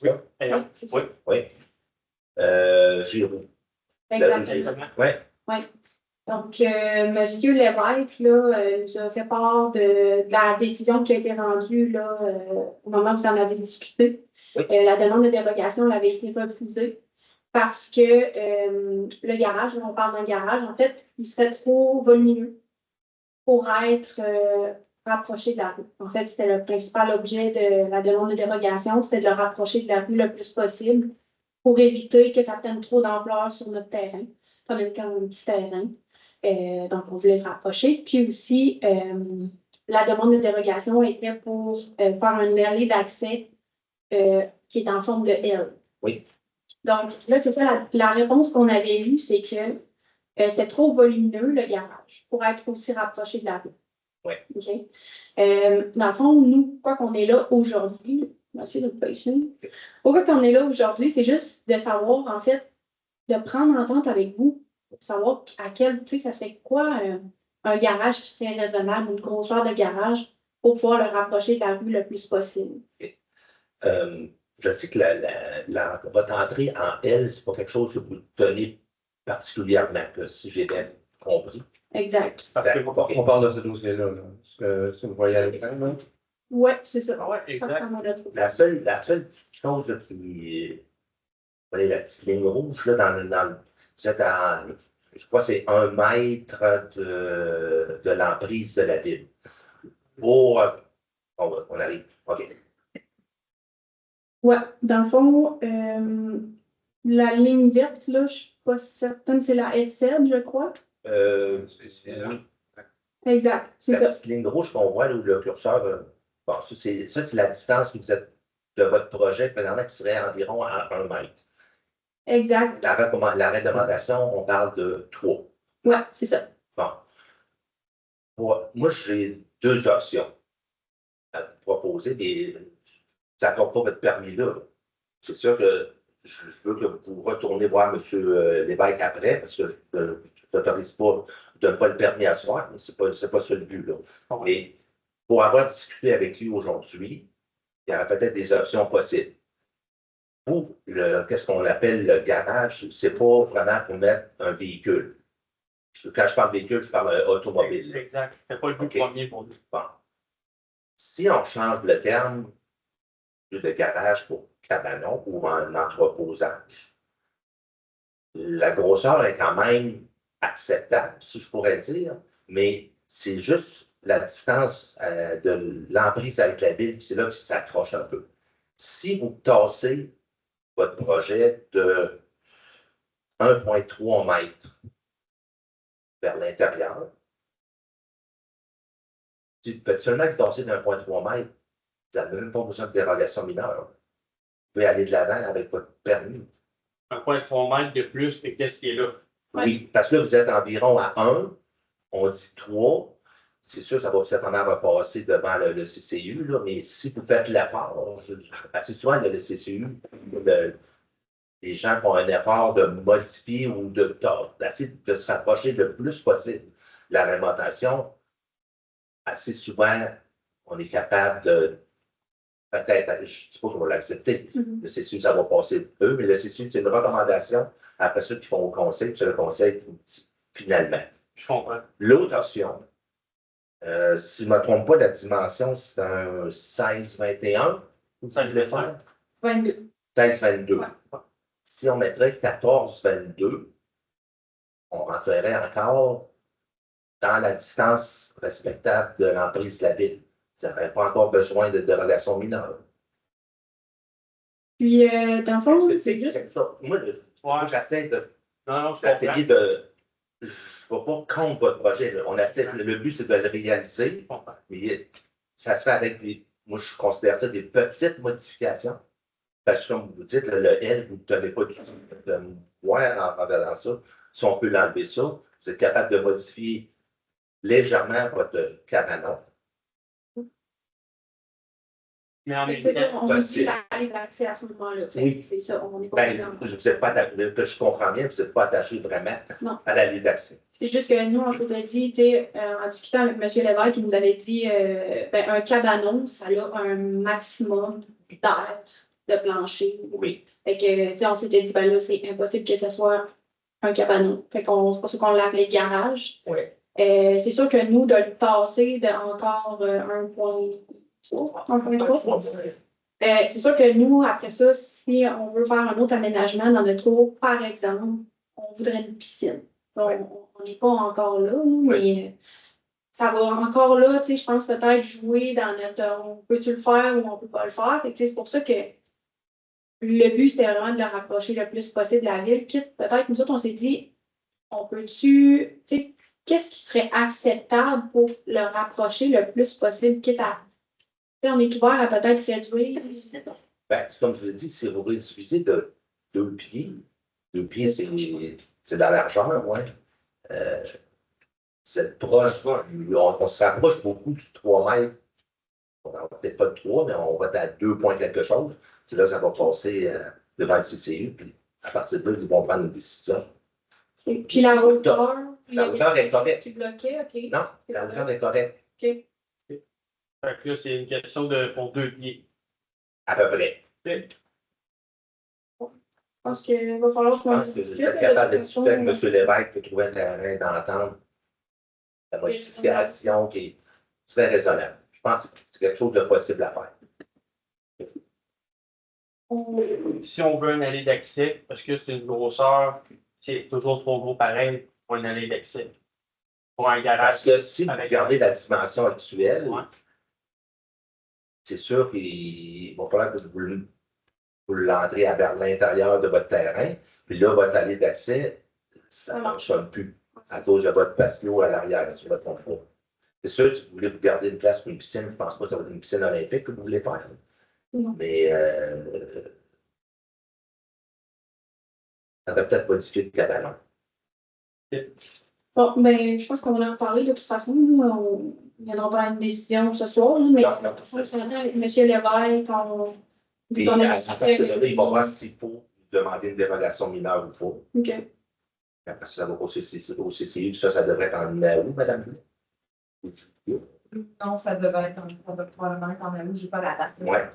Oui. C'est ça. Oui. Giroux. Exactement. Oui. Oui. Donc, Monsieur Lévesque là, nous a fait part de la décision qui a été rendue là, au moment où vous en avez discuté. Oui. La demande de dérogation avait été refusée parce que le garage, on parle d'un garage, en fait, il serait trop volumineux pour être rapproché de la rue. En fait, c'était le principal objet de la demande de dérogation, c'était de le rapprocher de la rue le plus possible pour éviter que ça prenne trop d'ampleur sur notre terrain. On a quand même un petit terrain. Donc, on voulait le rapprocher. Puis aussi, la demande de dérogation était pour faire un allée d'accès qui est en forme de L. Oui. Donc, là, c'est ça, la réponse qu'on avait eue, c'est que c'était trop volumineux, le garage, pour être aussi rapproché de la rue. Oui. OK? Dans le fond, nous, quoi qu'on est là aujourd'hui, merci de pas ici. Pourquoi qu'on est là aujourd'hui, c'est juste de savoir, en fait, de prendre entente avec vous, pour savoir à quel, tu sais, ça fait quoi un garage qui serait raisonnable, une grosseur de garage, pour pouvoir le rapprocher de la rue le plus possible. Je sais que votre entrée en L, c'est pas quelque chose que vous tenez particulièrement, si j'ai bien compris. Exact. On parle de ce dossier-là. Si vous voyez à l'écran, là. Oui, c'est ça. Ouais, Ça exact. ressemble à notre- La seule petite chose là, qui. Vous voyez la petite ligne rouge, là, vous êtes à. Je crois que c'est 1 mètre de l'emprise de la ville. On arrive. OK. Ouais, dans le fond, la ligne verte, là, je ne suis pas certaine, c'est la Edsel, je crois. C'est là. Oui. Exact, c'est La ça. petite ligne rouge qu'on voit, là, où le curseur. Bon, ça, c'est la distance que vous êtes de votre projet, présentement, qui serait environ à 1 mètre. Exact. La réglementation, on parle de 3. Ouais, c'est ça. Bon. Moi, j'ai 2 options. proposer ça n'accorde pas votre permis là. C'est sûr que je veux que vous retournez voir M. Lévesque après, parce que je ne t'autorise pas, je ne donne pas le permis à soir, mais ce n'est pas ça le but, là. Mais pour avoir discuté avec lui aujourd'hui, il y aurait peut-être des options possibles. Vous, qu'est-ce qu'on appelle le garage, c'est pas vraiment pour mettre un véhicule. Quand je parle véhicule, je parle automobile. Exact. C'est pas le but OK. premier pour nous. Bon. Si on change le terme de garage pour cabanon ou un entreposage, la grosseur est quand même acceptable, si je pourrais dire, mais c'est juste la distance de l'emprise avec la ville, c'est là que ça s'accroche un peu. Si vous tassez votre projet de 1,3 mètres vers l'intérieur, si vous faites seulement tasser d'1,3 mètres, vous n'avez même pas besoin de dérogation mineure. Vous pouvez aller de l'avant avec votre permis. 1,3 mètres de plus que qu'est-ce qui est là. Oui, parce que là, vous êtes environ à 1, on dit 3. C'est sûr, ça va certainement repasser devant le CCU, là, mais si vous faites l'effort, assez souvent, le CCU, les gens font un effort de modifier ou d'essayer de se rapprocher le plus possible de la réglementation. Assez souvent, on est capable de, peut-être, je ne dis pas qu'on va l'accepter, le CCU, ça va passer peu, mais le CCU, c'est une recommandation après ceux qui font au conseil, puis c'est le conseil qui dit finalement. Je comprends. L'autre option, si je ne me trompe pas, la dimension, c'est un 16-21. Ça, je vais faire. 22. 16-22. Ouais. Si on mettrait 14-22, on rentrerait encore dans la distance respectable de l'emprise de la ville. Ça n'aurait pas encore besoin de dérogation mineure. Puis, dans le fond, C'est c'est juste. quelque chose. Moi, j'essaie de. Non, je J'essaie comprends. de. Je ne vais pas contre votre projet. Là. On essaie, le but, c'est de le réaliser. Je comprends. Mais ça se fait avec des. Moi, je considère ça des petites modifications. Parce que, comme vous dites, le L, vous ne tenez pas du tout de voir en regardant ça. Si on peut l'enlever ça, vous êtes capable de modifier légèrement votre cabanon. Mais en C'est ça, évitant, on dit possible. l'accès à ce moment-là. Fait Oui. que c'est ça, on n'est pas Ben, dedans. vous n'êtes pas attaché, que je comprends bien, vous n'êtes pas attaché vraiment Non. à la ligne d'accès. C'est juste que nous, on s'était dit, tu sais, en discutant avec M. Lévesque, il nous avait dit ben, un cabanon, ça a un maximum d'air de plancher. Oui. Fait que, tu sais, on s'était dit, ben là, c'est impossible que ce soit un cabanon. Fait qu'on, c'est pour ça qu'on l'appelait garage. Oui. C'est sûr que nous, de le tasser de encore 1,3, c'est sûr que nous, après ça, si on veut faire un autre aménagement dans notre tour, par exemple, on voudrait une piscine. On n'est pas encore là, mais ça va encore là, tu sais, je pense peut-être jouer dans notre on peut-tu le faire ou on peut pas le faire. Fait que, tu sais, c'est pour ça que le but, c'était vraiment de le rapprocher le plus possible de la ville. Quitte, peut-être, nous autres, on s'est dit, on peut-tu, tu sais, qu'est-ce qui serait acceptable pour le rapprocher le plus possible, quitte à, tu sais, on est ouvert à peut-être réduire. Ben, comme je l'ai dit, si vous réduisez de 2 pieds, 2 pieds, c'est dans la largeur, ouais. C'est proche, on se rapproche beaucoup du 3 mètres. On n'aura peut-être pas de 3, mais on va être à 2 points quelque chose. C'est là que ça va passer devant le CCU, puis à partir de là, ils vont prendre une décision. Puis la hauteur, La hauteur est correcte. qui bloquait, OK. Non, la hauteur est correcte, fait que là, c'est une question de pour 2 pieds. à peu près. Je pense qu'il va falloir Je pense que vous êtes capable de discuter avec M. Lévesque pour trouver un terrain d'entente, la modification qui est très raisonnable. Je pense que c'est quelque chose de possible à faire. Si on veut une allée d'accès, parce que c'est une grosseur, c'est toujours trop gros pareil pour une allée d'accès. Pour un garage. Parce que si vous regardez la dimension actuelle, Ouais. c'est sûr qu'il va falloir que vous l'entrez vers l'intérieur de votre terrain, puis là, votre allée d'accès, ça ne fonctionne plus à cause de votre patio à l'arrière sur votre confort. C'est sûr, si vous voulez vous garder une place pour une piscine, je ne pense pas que ça va être une piscine olympique que vous voulez faire. Non. Mais ça va peut-être modifier le cabanon. Bon, ben, je pense qu'on va en parler de toute façon. Là. On viendra prendre une décision ce soir, là, mais Non. on s'entend avec M. Lévesque, on dit Et qu'on a à partir de là, il va discuté. voir s'il faut demander une dérogation mineure ou pas. OK. Après ça va au CCU, ça devrait être en août, madame. Non, ça devrait être probablement quand même, je n'ai pas la date. Ouais.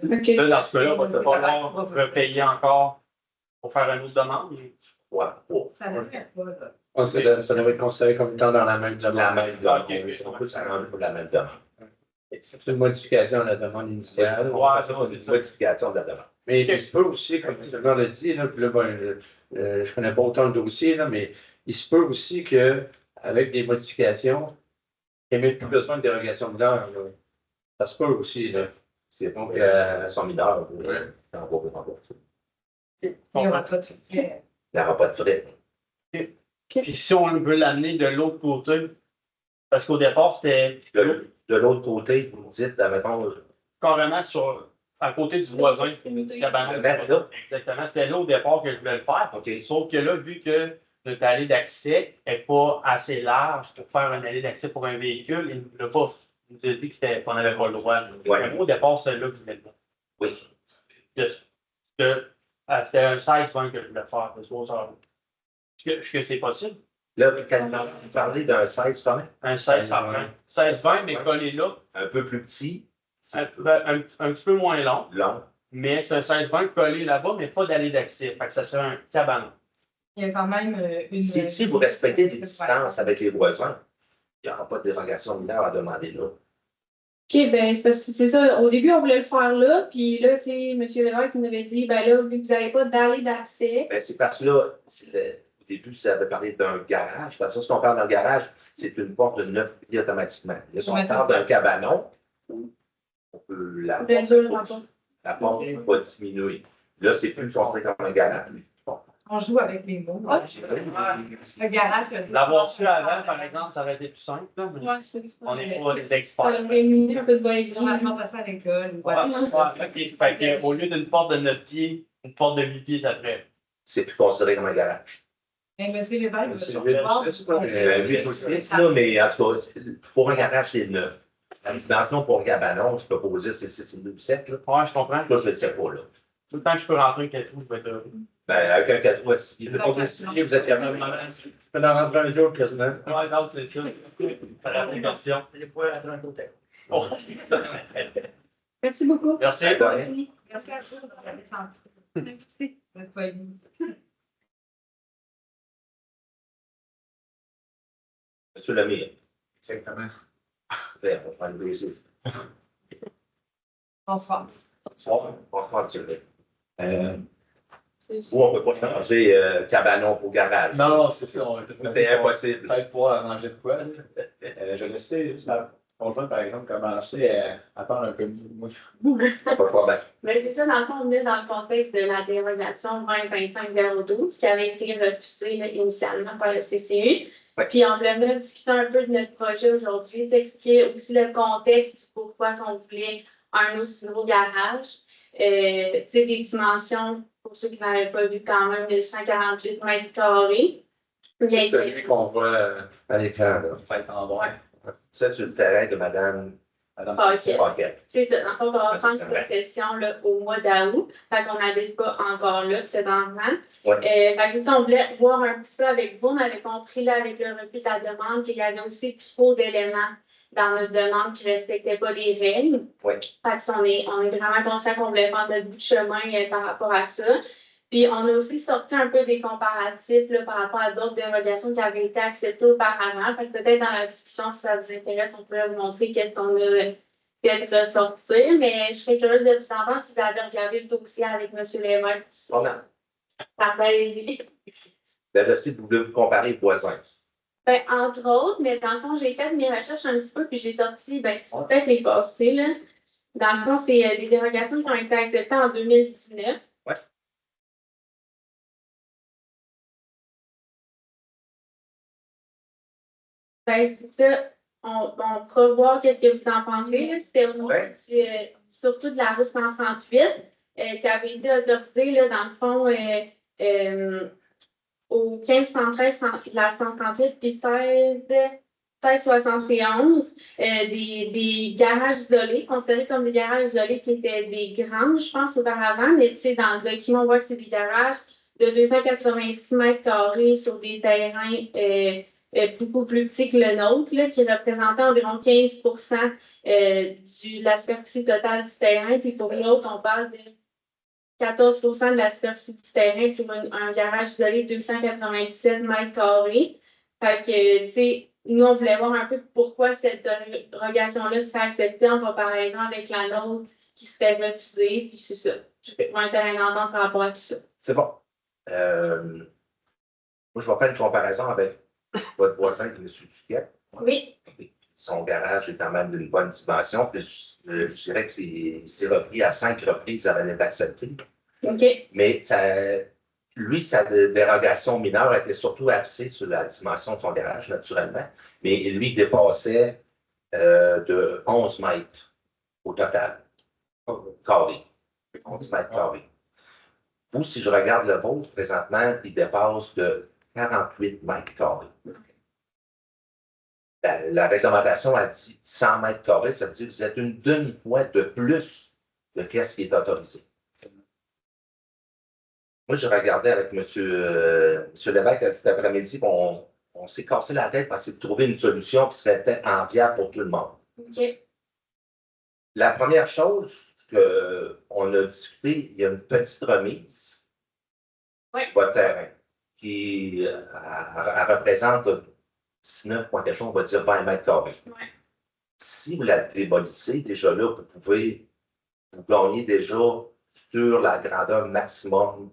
OK. Là, dans ce cas-là, il va falloir repayer encore pour faire une autre demande. Ouais. Oh. Ça devrait pas, là. Je pense que ça devrait être considéré comme étant dans la même La demande. même demande. On peut s'arranger pour la même demande. C'est une modification de la demande initiale. Ouais, ça va, c'est ça. Modification de la demande. Mais il se peut aussi, comme tu l'as dit, là, puis là, ben, je connais pas autant le dossier, là, mais il se peut aussi qu'avec des modifications, il n'y ait même plus besoin de dérogation de l'heure. Ça se peut aussi. Là. C'est Donc, son mineur. ouais. Il n'y aura pas de frais. Il n'y aura pas de frais. Puis si on veut l'amener de l'autre côté, parce qu'au départ, c'était De l'autre côté, vous dites, mettons, carrément à côté du voisin, du cabanon. là. Exactement. C'était là au départ que je voulais le faire. OK. Sauf que là, vu que notre allée d'accès n'est pas assez large pour faire une allée d'accès pour un véhicule, il nous a dit qu'on n'avait pas le droit. Ouais. Mais moi, au départ, c'est là que je voulais le faire. Oui. C'était un 16-20 que je voulais faire. Est-ce que c'est possible? Là, quand vous parlez d'un 16 quand même, Un 16-20. 16-20, mais collé là, un peu plus petit, un petit peu moins long. long. Mais c'est un 16-20 collé là-bas, mais pas d'allée d'accès. Fait que ça serait un cabanon. Il y a quand même une. Si vous respectez les distances avec les voisins, il n'y aura pas de dérogation mineure à demander là. OK, ben, c'est ça. Au début, on voulait le faire là, puis là, tu sais, M. Lévesque nous avait dit, ben là, vu que vous n'avez pas d'allée d'accès. Ben, c'est parce que là, au début, ça avait parlé d'un garage. Parce que lorsqu'on parle d'un garage, c'est une porte de 9 pieds automatiquement. Là, si on parle d'un cabanon, on peut Réduire la porte. la porte va diminuer. Là, c'est plus considéré comme un garage. On joue avec les mots. Ah, Le garage. L'avoir su avant, par exemple, ça aurait été plus simple. Là, mais Ouais, c'est ça. on n'est pas des Ça experts. aurait éliminé un peu de Ils ont voyage. pas ça à l'école. Ouais, ok. Fait que, au lieu d'une porte de 9 pieds, une porte de 8 pieds, ça ferait. C'est plus considéré comme un garage. Mais M. Lévesque, C'est je huit, vais c'est pas, mais 8 ou 6, là, mais en tout cas, pour un garage, c'est 9. Dans le fond, pour un cabanon, je peux pas vous dire c'est 6 ou 7. Là, Ouais, je comprends. là je ne le sais pas. Là. Tout le temps que je peux rentrer un 4 roues, je vais être heureux. Ben, avec un 4 roues, il est pas décidé, vous êtes capable de en rentrer un jour quasiment. Ouais, non, c'est ça. Ça reste des questions. Oh. Merci beaucoup. Merci. Merci à vous d'avoir été gentil. Merci. Votre folie. Monsieur Lemire. Exactement. Ben, on va prendre le dossier. Bonsoir. Bonsoir, monsieur Lemire. Ou on ne peut pas changer cabanon pour garage. Non, c'est ça. C'est impossible. Peut-être pas arranger de quoi. Je laissais ma conjointe, par exemple, commencer à parler un peu mieux. Pas de problème. Mais c'est ça, dans le fond, on est dans le contexte de la dérogation 2025-012 qui avait été refusée là, initialement par le CCU. Ouais. Puis on voulait discuter un peu de notre projet aujourd'hui, expliquer aussi le contexte, pourquoi on voulait un aussi gros garage. Des dimensions, pour ceux qui n'avaient pas vu quand même, de 148 mètres carrés. C'est celui qu'on voit à l'écran. Là. Ça va être en bas. Ça, c'est le terrain de Madame Paquette. Paquette. C'est ça. Dans le fond, on va prendre C'est vrai. possession là, au mois d'août. Fait qu'on n'habite pas encore là présentement. Ouais. Fait que c'est ça, on voulait voir un petit peu avec vous. On avait compris là, avec le refus de la demande qu'il y avait aussi trop d'éléments dans notre demande qui ne respectaient pas les règles. Ouais. Fait que on est vraiment conscient qu'on voulait faire notre bout de chemin par rapport à ça. Puis, on a aussi sorti un peu des comparatifs là, par rapport à d'autres dérogations qui avaient été acceptées auparavant. Fait que peut-être dans la discussion, si ça vous intéresse, on pourrait vous montrer qu'est-ce qu'on a peut-être ressorti. Mais je serais curieuse de vous savoir si vous avez regardé le dossier avec M. Lévesque. Bon, non. Parfait, allez-y. Ben, je sais que vous voulez vous comparer aux voisins. Ben, entre autres, mais dans le fond, j'ai fait mes recherches un petit peu, puis j'ai sorti, ben, tu peux peut-être les passer, là. Dans le fond, c'est des dérogations qui ont été acceptées en 2019. Ben, c'est ça. On pourra voir qu'est-ce que vous en pensez. Là. C'était au niveau surtout de la route 138 qui avait été autorisée, là, dans le fond, au 1513 la 138 puis 1671, des garages isolés, considérés comme des garages isolés qui étaient des granges, je pense, auparavant, mais tu sais, dans le document, on voit que c'est des garages de 286 mètres carrés sur des terrains beaucoup plus petits que le nôtre, là, qui représentaient environ 15 de la superficie totale du terrain. Puis pour l'autre, on parle de 14 de la superficie du terrain pour un garage isolé de 297 mètres carrés. Fait que, tu sais, nous, on voulait voir un peu pourquoi cette dérogation-là se fait accepter en comparaison avec la nôtre qui se fait refuser. Puis c'est ça. Je vais voir un terrain d'entente par rapport à tout ça. C'est bon. Moi, je vais faire une comparaison avec votre voisin, M. Duquette. Oui. Son garage est quand même d'une bonne dimension. Puis je dirais que c'est repris à 5 reprises avant d'être accepté. OK. Mais lui, sa dérogation mineure était surtout axée sur la dimension de son garage, naturellement. Mais lui, il dépassait de 11 mètres au total, carré. 11 mètres carrés. Vous, si je regarde le vôtre, présentement, il dépasse de 48 mètres carrés. La réglementation a dit 100 mètres carrés, ça veut dire que vous êtes une demi-fois de plus de ce qui est autorisé. Moi, je regardais avec M. Lévesque cet après-midi, on s'est cassé la tête parce qu'il de trouver une solution qui serait enviable pour tout le monde. OK. La première chose qu'on a discuté, il y a une petite remise sur votre terrain qui elle représente 19 point quelque chose, on va dire 20 mètres carrés. Ouais. Si vous la démolissez, déjà là, vous gagnez déjà sur la grandeur maximum.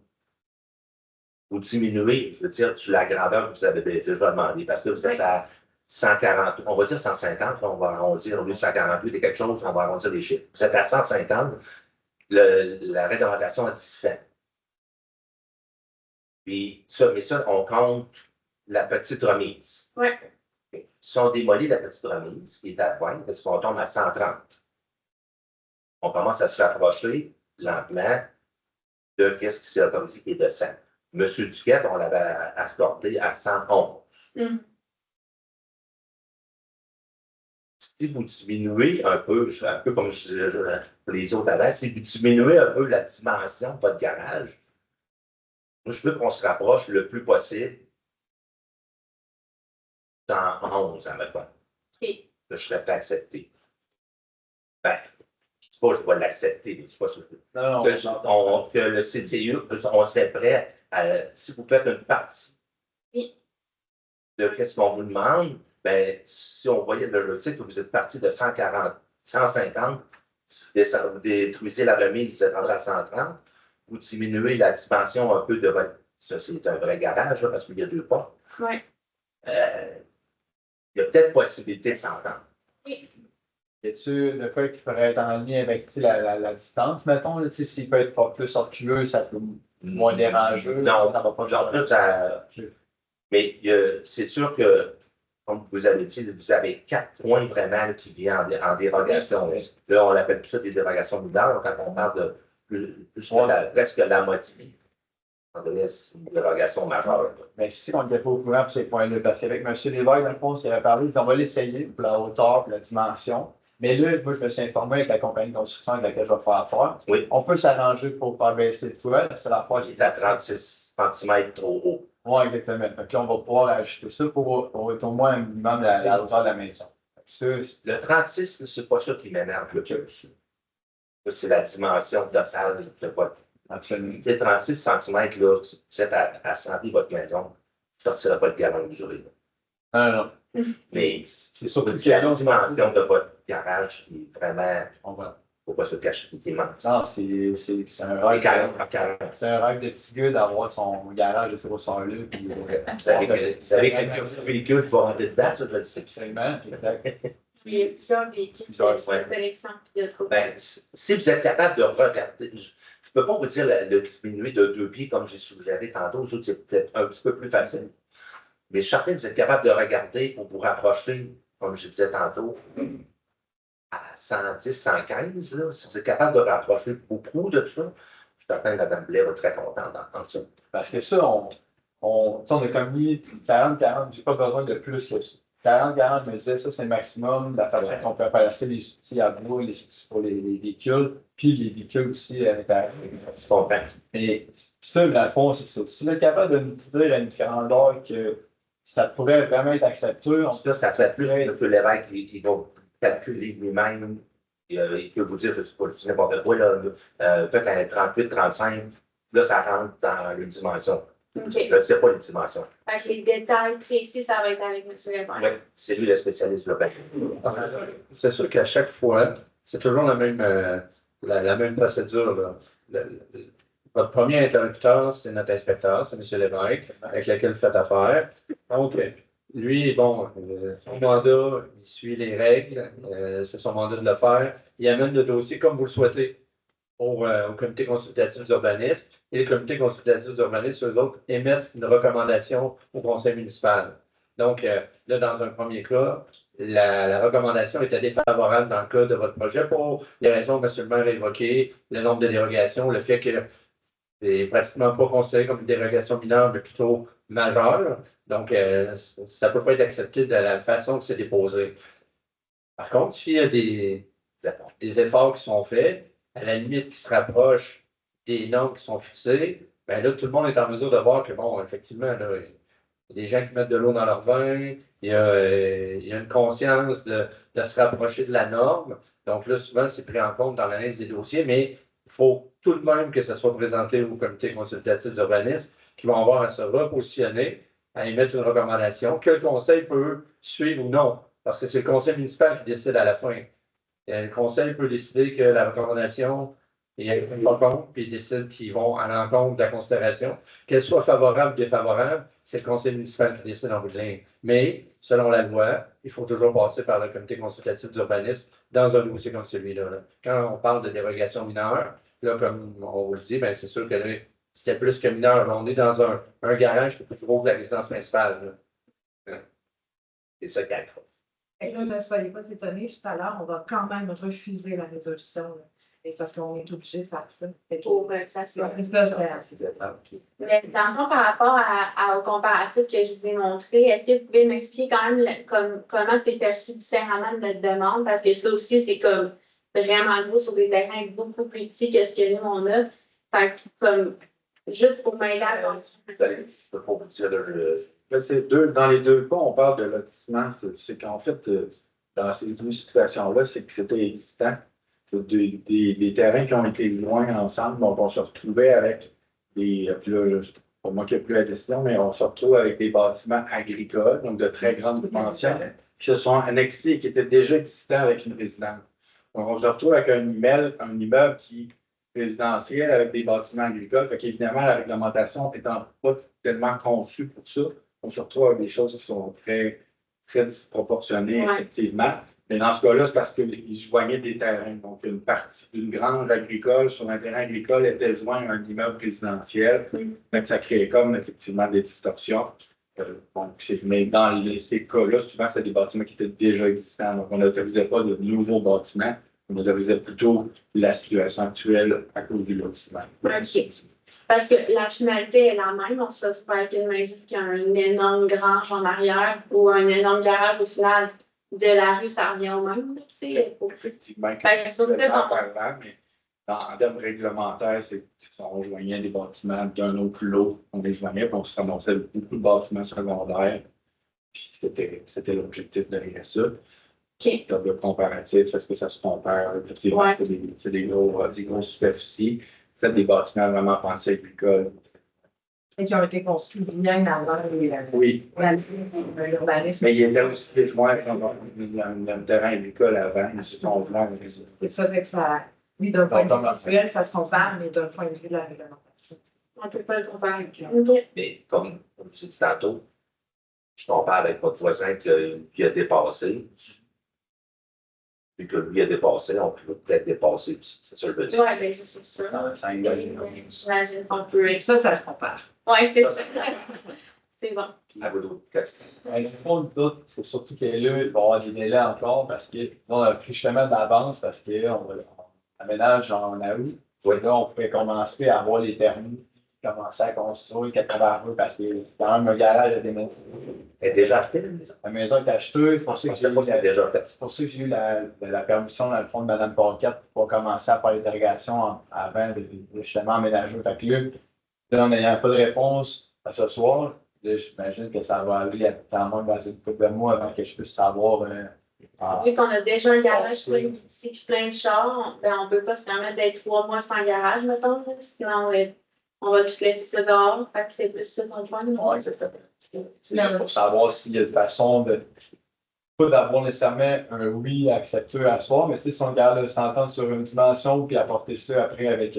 Vous diminuez, je veux dire, sur la grandeur que vous avez déjà demandé, parce que vous êtes à 140, on va dire 150, on va arrondir, au lieu de 148 et quelque chose, on va arrondir les chiffres. Vous êtes à 150, la réglementation a 17. Puis mais ça, on compte la petite remise. Oui. Si on démolit la petite remise, qui est à 20, parce qu'on tombe à 130, on commence à se rapprocher lentement de qu'est-ce qui s'est autorisé qui est de 100. Monsieur Duquette, on l'avait accordé à 111. Si vous diminuez un peu comme je disais les autres avant, si vous diminuez un peu la dimension de votre garage, moi, je veux qu'on se rapproche le plus possible 111, en même temps. Okay. Je serais prêt à accepter. Ben, je ne sais pas, je vais l'accepter, mais c'est pas sûr. Que le CTU, on serait prêt si vous faites une partie de ce qu'on vous demande, ben, si on voyait le logique que vous êtes parti de 140, 150, vous détruisez la remise, vous êtes rendu à 130, vous diminuez la dimension un peu de votre. Ça, c'est un vrai garage, là, parce qu'il y a 2 portes. Oui. Il y a peut-être possibilité de s'entendre. Oui. Y a-tu le fait qu'il pourrait être en lien avec la distance, mettons, là, s'il peut être pas plus orculeux, ça peut moins dérangeux? Non, ça va pas genre, mais c'est sûr que, comme vous avez dit, vous avez 4 points vraiment qui viennent en dérogation. Là, on appelle plus ça des dérogations mineures, quand on parle de presque la moitié. C'est une dérogation majeure. Mais si on n'était pas au courant pour ces points-là, parce qu'avec M. Lévesque, dans le fond, il avait parlé, on va l'essayer pour la hauteur, pour la dimension. Mais là, moi, je me suis informé avec la compagnie de construction avec laquelle je vais faire affaire. Oui. On peut s'arranger pour faire baisser le toit. C'est la fois. Il est à 36 cm trop haut. Oui, exactement. Donc là, on va pouvoir ajuster ça pour être au moins un minimum la hauteur de la maison. Le 36, c'est pas ça qui m'énerve le plus. C'est la dimension totale de votre. Absolument. Tu sais, 36 cm, là, vous êtes à 100 pieds votre maison, je ne sortirai pas le galon mesuré. Non. Mais c'est surtout la dimension de votre garage qui est vraiment. Il ne faut pas se cacher qui est immense. Non, c'est un rêve. C'est un rêve de petit gars d'avoir son garage de 0 là. Puis, vous avez quelques véhicules qui vont rentrer dedans, ça, je le sais. Absolument, exact. Il y a plusieurs véhicules intéressants. Si vous êtes capable de regarder, je ne peux pas vous dire le diminuer de 2 pieds comme j'ai suggéré tantôt, aux autres, c'est peut-être un petit peu plus facile. Mais je suis certain que vous êtes capable de regarder pour vous rapprocher, comme je disais tantôt, à 110, 115. Là, si vous êtes capable de rapprocher beaucoup de ça, je suis certain que Mme Blais va être très contente d'entendre ça. Parce que ça, on a comme mis 40-40, j'ai pas besoin de plus que ça. 40-40, je me disais, ça, c'est le maximum, la façon qu'on peut placer les outils à bout, les outils pour les véhicules, puis les véhicules aussi à l'intérieur. Je comprends. Mais ça, dans le fond, c'est ça. Si on est capable de nous dire à une grandeur que ça pourrait vraiment être accepté, Là, ça se fait plus M. Lévesque, il va calculer lui-même. Il peut vous dire, je ne sais pas, je dis n'importe quoi, là, faites un 38-35, là, ça rentre dans les dimensions. OK. Je ne sais pas les dimensions. Fait que les détails précis, ça va être avec M. Lévesque. Oui, c'est lui le spécialiste là. C'est sûr qu'à chaque fois, c'est toujours la même procédure. Là. Votre premier interlocuteur, c'est notre inspecteur, c'est M. Lévesque, avec lequel vous faites affaire. Donc, lui, bon, son mandat, il suit les règles, c'est son mandat de le faire. Il amène le dossier comme vous le souhaitez au comité consultatif d'urbanisme. Et le comité consultatif d'urbanisme, eux autres, émettent une recommandation au conseil municipal. Donc, là, dans un premier cas, la recommandation était défavorable dans le cas de votre projet pour les raisons que M. le maire a évoquées, le nombre de dérogations, le fait que c'est pratiquement pas considéré comme une dérogation mineure, mais plutôt majeure. Donc, ça ne peut pas être accepté de la façon que c'est déposé. Par contre, s'il y a des efforts qui sont faits, à la limite qui se rapprochent des normes qui sont fixées, bien là, tout le monde est en mesure de voir que, bon, effectivement, là, il y a des gens qui mettent de l'eau dans leur vin, il y a une conscience de se rapprocher de la norme. Donc là, souvent, c'est pris en compte dans l'analyse des dossiers, mais il faut tout de même que ça soit présenté au comité consultatif d'urbanisme qui vont avoir à se repositionner, à émettre une recommandation que le conseil peut suivre ou non, parce que c'est le conseil municipal qui décide à la fin. Et le conseil peut décider que la recommandation est pas contre, puis il décide qu'ils vont à l'encontre de la considération. Qu'elle soit favorable ou défavorable, c'est le conseil municipal qui décide en bout de ligne. Mais, selon la loi, il faut toujours passer par le comité consultatif d'urbanisme dans un dossier comme celui-là. Là. Quand on parle de dérogation mineure, là, comme on vous le dit, ben, c'est sûr que là, c'était plus que mineur. On est dans un garage qui est plus gros que la résidence principale. C'est ça qui est trop. Et là, ne soyez pas étonnés, tout à l'heure, on va quand même refuser la résolution. Là. Et c'est parce qu'on est obligé de faire ça. Pour que ça soit. Mais Mais dans le fond, par rapport au comparatif que je vous ai montré, est-ce que vous pouvez m'expliquer quand même comment c'est perçu différemment de notre demande? Parce que ça aussi, c'est comme vraiment gros sur des terrains beaucoup plus petits que ce que nous, on a. Fait que, comme, juste pour m'aider à Je peux pas vous dire Dans les deux cas, on parle de lotissement. C'est qu'en fait, dans ces deux situations-là, c'est que c'était existant. C'est des terrains qui ont été loin ensemble, donc on se retrouvait avec des. Puis là, c'est pas moi qui ai pris la décision, mais on se retrouve avec des bâtiments agricoles, donc de très grande dimension, qui se sont annexés et qui étaient déjà existants avec une résidence. Donc, on se retrouve avec un immeuble qui est résidentiel avec des bâtiments agricoles. Fait qu'évidemment, la réglementation n'étant pas tellement conçue pour ça, on se retrouve avec des choses qui sont très, très disproportionnées, effectivement. Mais dans ce cas-là, c'est parce qu'ils joignaient des terrains. Donc, une grange agricole sur un terrain agricole était jointe à un immeuble résidentiel. Donc, ça créait comme effectivement des distorsions. Mais dans ces cas-là, souvent, c'est des bâtiments qui étaient déjà existants. Donc, on n'autorisait pas de nouveaux bâtiments. On autorisait plutôt la situation actuelle à cause du lotissement. OK. Parce que la finalité est la même. On se retrouve avec une maison qui a un énorme grange en arrière ou un énorme garage au final de la rue, ça revient au même. Effectivement, mais en termes réglementaires, c'est qu'on joignait des bâtiments d'un autre lot, on les joignait, puis on se ramassait beaucoup de bâtiments secondaires. Puis c'était l'objectif derrière ça. OK. Le comparatif, est-ce que ça se compare? Effectivement, c'est des gros superficies. Peut-être des bâtiments vraiment pensés agricoles. Et qui ont été construits bien avant l'urbanisme. Mais il y avait aussi des joints dans le terrain agricole avant, ils se sont joints avec ça. C'est ça, que ça, oui, d'un point de vue visuel, ça se compare, mais d'un point de vue de la réglementation. On ne peut pas le comparer. Mais comme je vous ai dit tantôt, je compare avec votre voisin qui a dépassé. Puis que lui a dépassé, on peut peut-être dépasser aussi. C'est ça le but. Oui, bien, c'est ça. J'imagine qu'on peut. Et ça se compare. Oui, c'est ça. C'est bon. À vous d'autres questions. Le doute, c'est surtout que là, il va y avoir des délais encore parce que là, on a pris justement d'avance parce qu'on aménage en août. Là, on pouvait commencer à avoir les permis commencer à construire 80 rues parce qu'il y a quand même un garage à déménager. Elle est déjà achetée, la maison. La maison est achetée, c'est pour ça que j'ai eu C'est déjà fait. c'est pour ça que j'ai eu la permission, dans le fond, de Mme Paquette pour commencer à faire l'irrigation avant de justement emménager. Fait que là, en n'ayant pas de réponse à ce soir, là, j'imagine que ça va aller quand même dans une couple de mois avant que je puisse savoir. Vu qu'on a déjà un garage plein d'outils et plein de chars, ben, on ne peut pas se permettre d'être 3 mois sans garage, mettons. Là. Sinon, on va tout laisser ça dehors. Fait que c'est plus ça ton point. Ouais, exactement. C'est pour savoir s'il y a une façon de. Pas d'avoir nécessairement un oui accepté à soi, mais tu sais, si on regarde s'entendre sur une dimension puis apporter ça après avec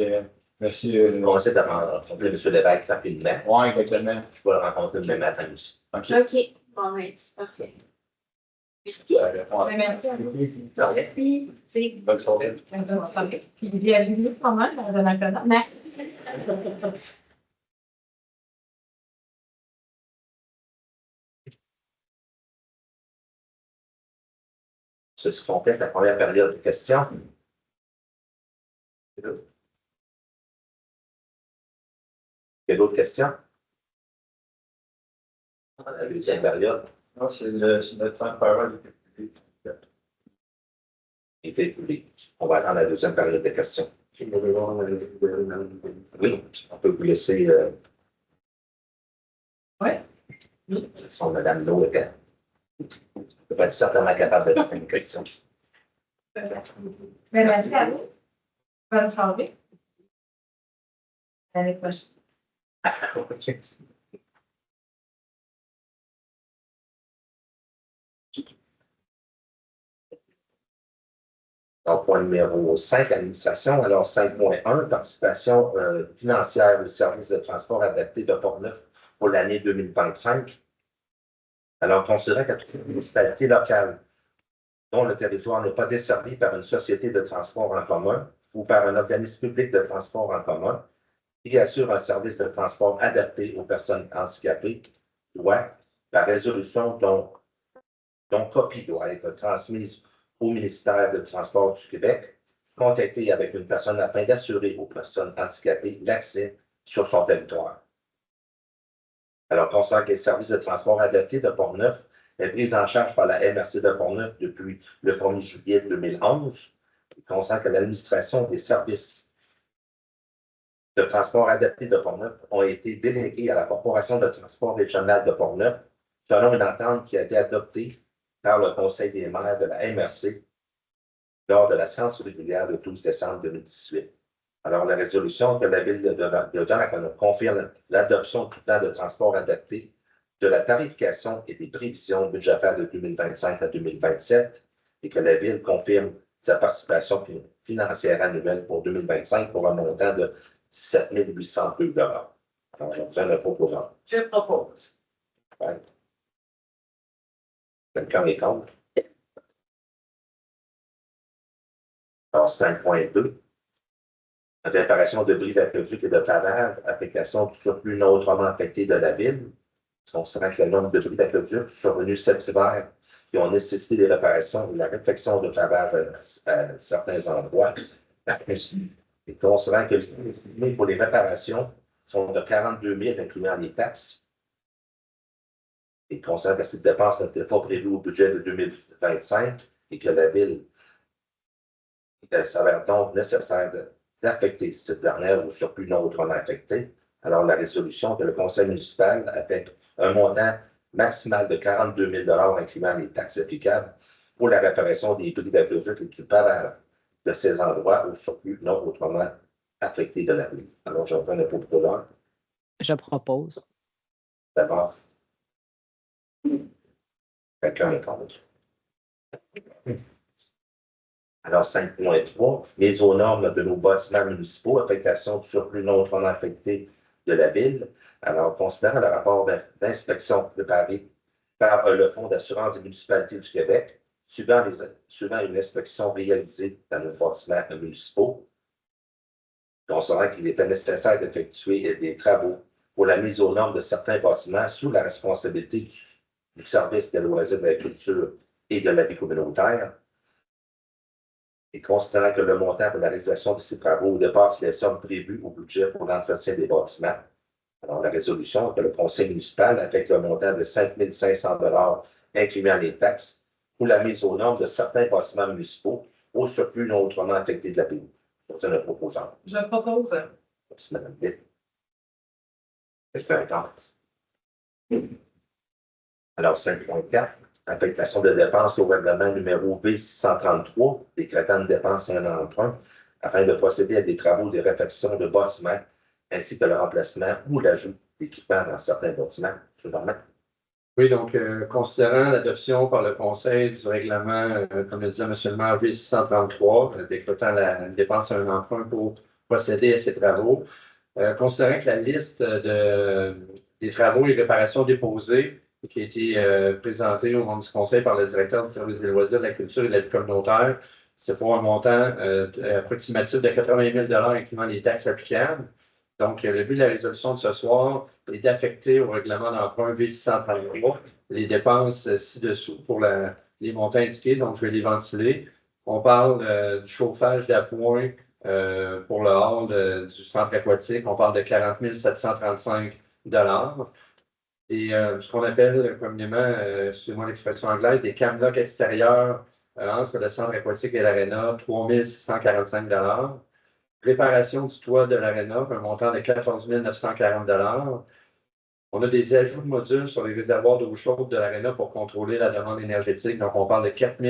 monsieur. On essaie de rencontrer M. Lévesque rapidement. Ouais, exactement. Je vais le rencontrer demain matin aussi. OK. OK. Bon, ben, c'est parfait. Merci. Ouais. Merci à vous. Merci. C'est Bonne soirée. Bonne soirée. Puis bienvenue quand même dans la Canada. Merci. Ceci complète la première période de questions. Il y a d'autres questions? La deuxième période Non, c'est notre temps de parole. était publique. On va attendre la deuxième période de questions. Oui, on peut vous laisser. Ouais. Son Madame Lowe était. Je vais être certainement capable de répondre à une question. Merci à vous. Bonne soirée. À l'année prochaine. Donc, point numéro 5, administration. Alors, 5.1, participation financière au service de transport adapté de Portneuf pour l'année 2025. Alors, considérant qu'à toute municipalité locale dont le territoire n'est pas desservi par une société de transport en commun ou par un organisme public de transport en commun qui assure un service de transport adapté aux personnes handicapées, doit, par résolution dont copie doit être transmise au ministère des Transports du Québec, contacter avec une personne afin d'assurer aux personnes handicapées l'accès sur son territoire. Alors, concernant que les services de transport adaptés de Portneuf est pris en charge par la MRC de Portneuf depuis le 1er juillet 2011, concernant que l'administration des services de transport adaptés de Portneuf ont été délégués à la Corporation de transport régional de Portneuf selon une entente qui a été adoptée par le Conseil des maires de la MRC lors de la séance régulière du 12 décembre 2018. Alors, la résolution que la Ville de Donnacona confirme l'adoption du plan de transport adapté, de la tarification et des prévisions budgétaires de 2025 à 2027 et que la Ville confirme sa participation financière annuelle pour 2025 pour un montant de 17 802 $. Alors, je vous en propose. Je propose. Ouais. Quelqu'un est contre? Alors, 5.2. Réparation de bris d'aqueduc et de travers, application du surplus non autrement affecté de la ville. Considérant que le nombre de bris d'aqueduc survenus cet hiver qui ont nécessité des réparations et la réfection de travers à certains endroits. Et considérant que les coûts pour les réparations sont de 42 000 incluant les taxes. Et considérant que cette dépense n'était pas prévue au budget de 2025 et que la ville s'avère donc nécessaire d'affecter cette dernière au surplus non autrement affecté. Alors, la résolution que le conseil municipal affecte un montant maximal de 42 000 $ incluant les taxes applicables pour la réparation des bris d'aqueduc et du pavage de ces endroits au surplus non autrement affecté de la ville. Alors, je reprends le proposeur. Je propose. D'abord, quelqu'un est contre. Alors, 5.3, mise aux normes de nos bâtiments municipaux, affectation du surplus non autrement affecté de la ville. Alors, considérant le rapport d'inspection préparé par le Fonds d'assurance des municipalités du Québec, suivant une inspection réalisée dans nos bâtiments municipaux, considérant qu'il était nécessaire d'effectuer des travaux pour la mise aux normes de certains bâtiments sous la responsabilité du service des loisirs de la culture et de la vie communautaire, et considérant que le montant pour la réalisation de ces travaux dépasse les sommes prévues au budget pour l'entretien des bâtiments, Alors, la résolution que le conseil municipal affecte le montant de 5 500 incluant les taxes ou la mise aux normes de certains bâtiments municipaux au surplus non autrement affecté de la BU. C'est le proposant. Je propose. Merci, Mme Bitt. Quelqu'un pense? Alors, 5.4, affectation de dépenses au règlement numéro V633, décrétant une dépense et un emprunt, afin de procéder à des travaux de réfection de bâtiments, ainsi que le remplacement ou l'ajout d'équipements dans certains bâtiments. Je vous remercie. Oui, donc, considérant l'adoption par le Conseil du règlement, comme le disait M. le maire, V633, décrétant la dépense et un emprunt pour procéder à ces travaux, considérant que la liste des travaux et réparations déposés qui a été présentée au membre du Conseil par le directeur du service des loisirs, de la culture et de la vie communautaire, c'est pour un montant approximatif de 80 000 incluant les taxes applicables. Donc, le but de la résolution de ce soir est d'affecter au règlement d'emprunt V633 les dépenses ci-dessous pour les montants indiqués. Donc, je vais les ventiler. On parle du chauffage d'appoint pour le hall du centre aquatique. On parle de 40 735 Et ce qu'on appelle communément, excusez-moi l'expression anglaise, des camlocks extérieurs entre le centre aquatique et l'aréna, 3 645 Réparation du toit de l'aréna, un montant de 14 940 On a des ajouts de modules sur les réservoirs d'eau chaude de l'aréna pour contrôler la demande énergétique. Donc, on parle de 4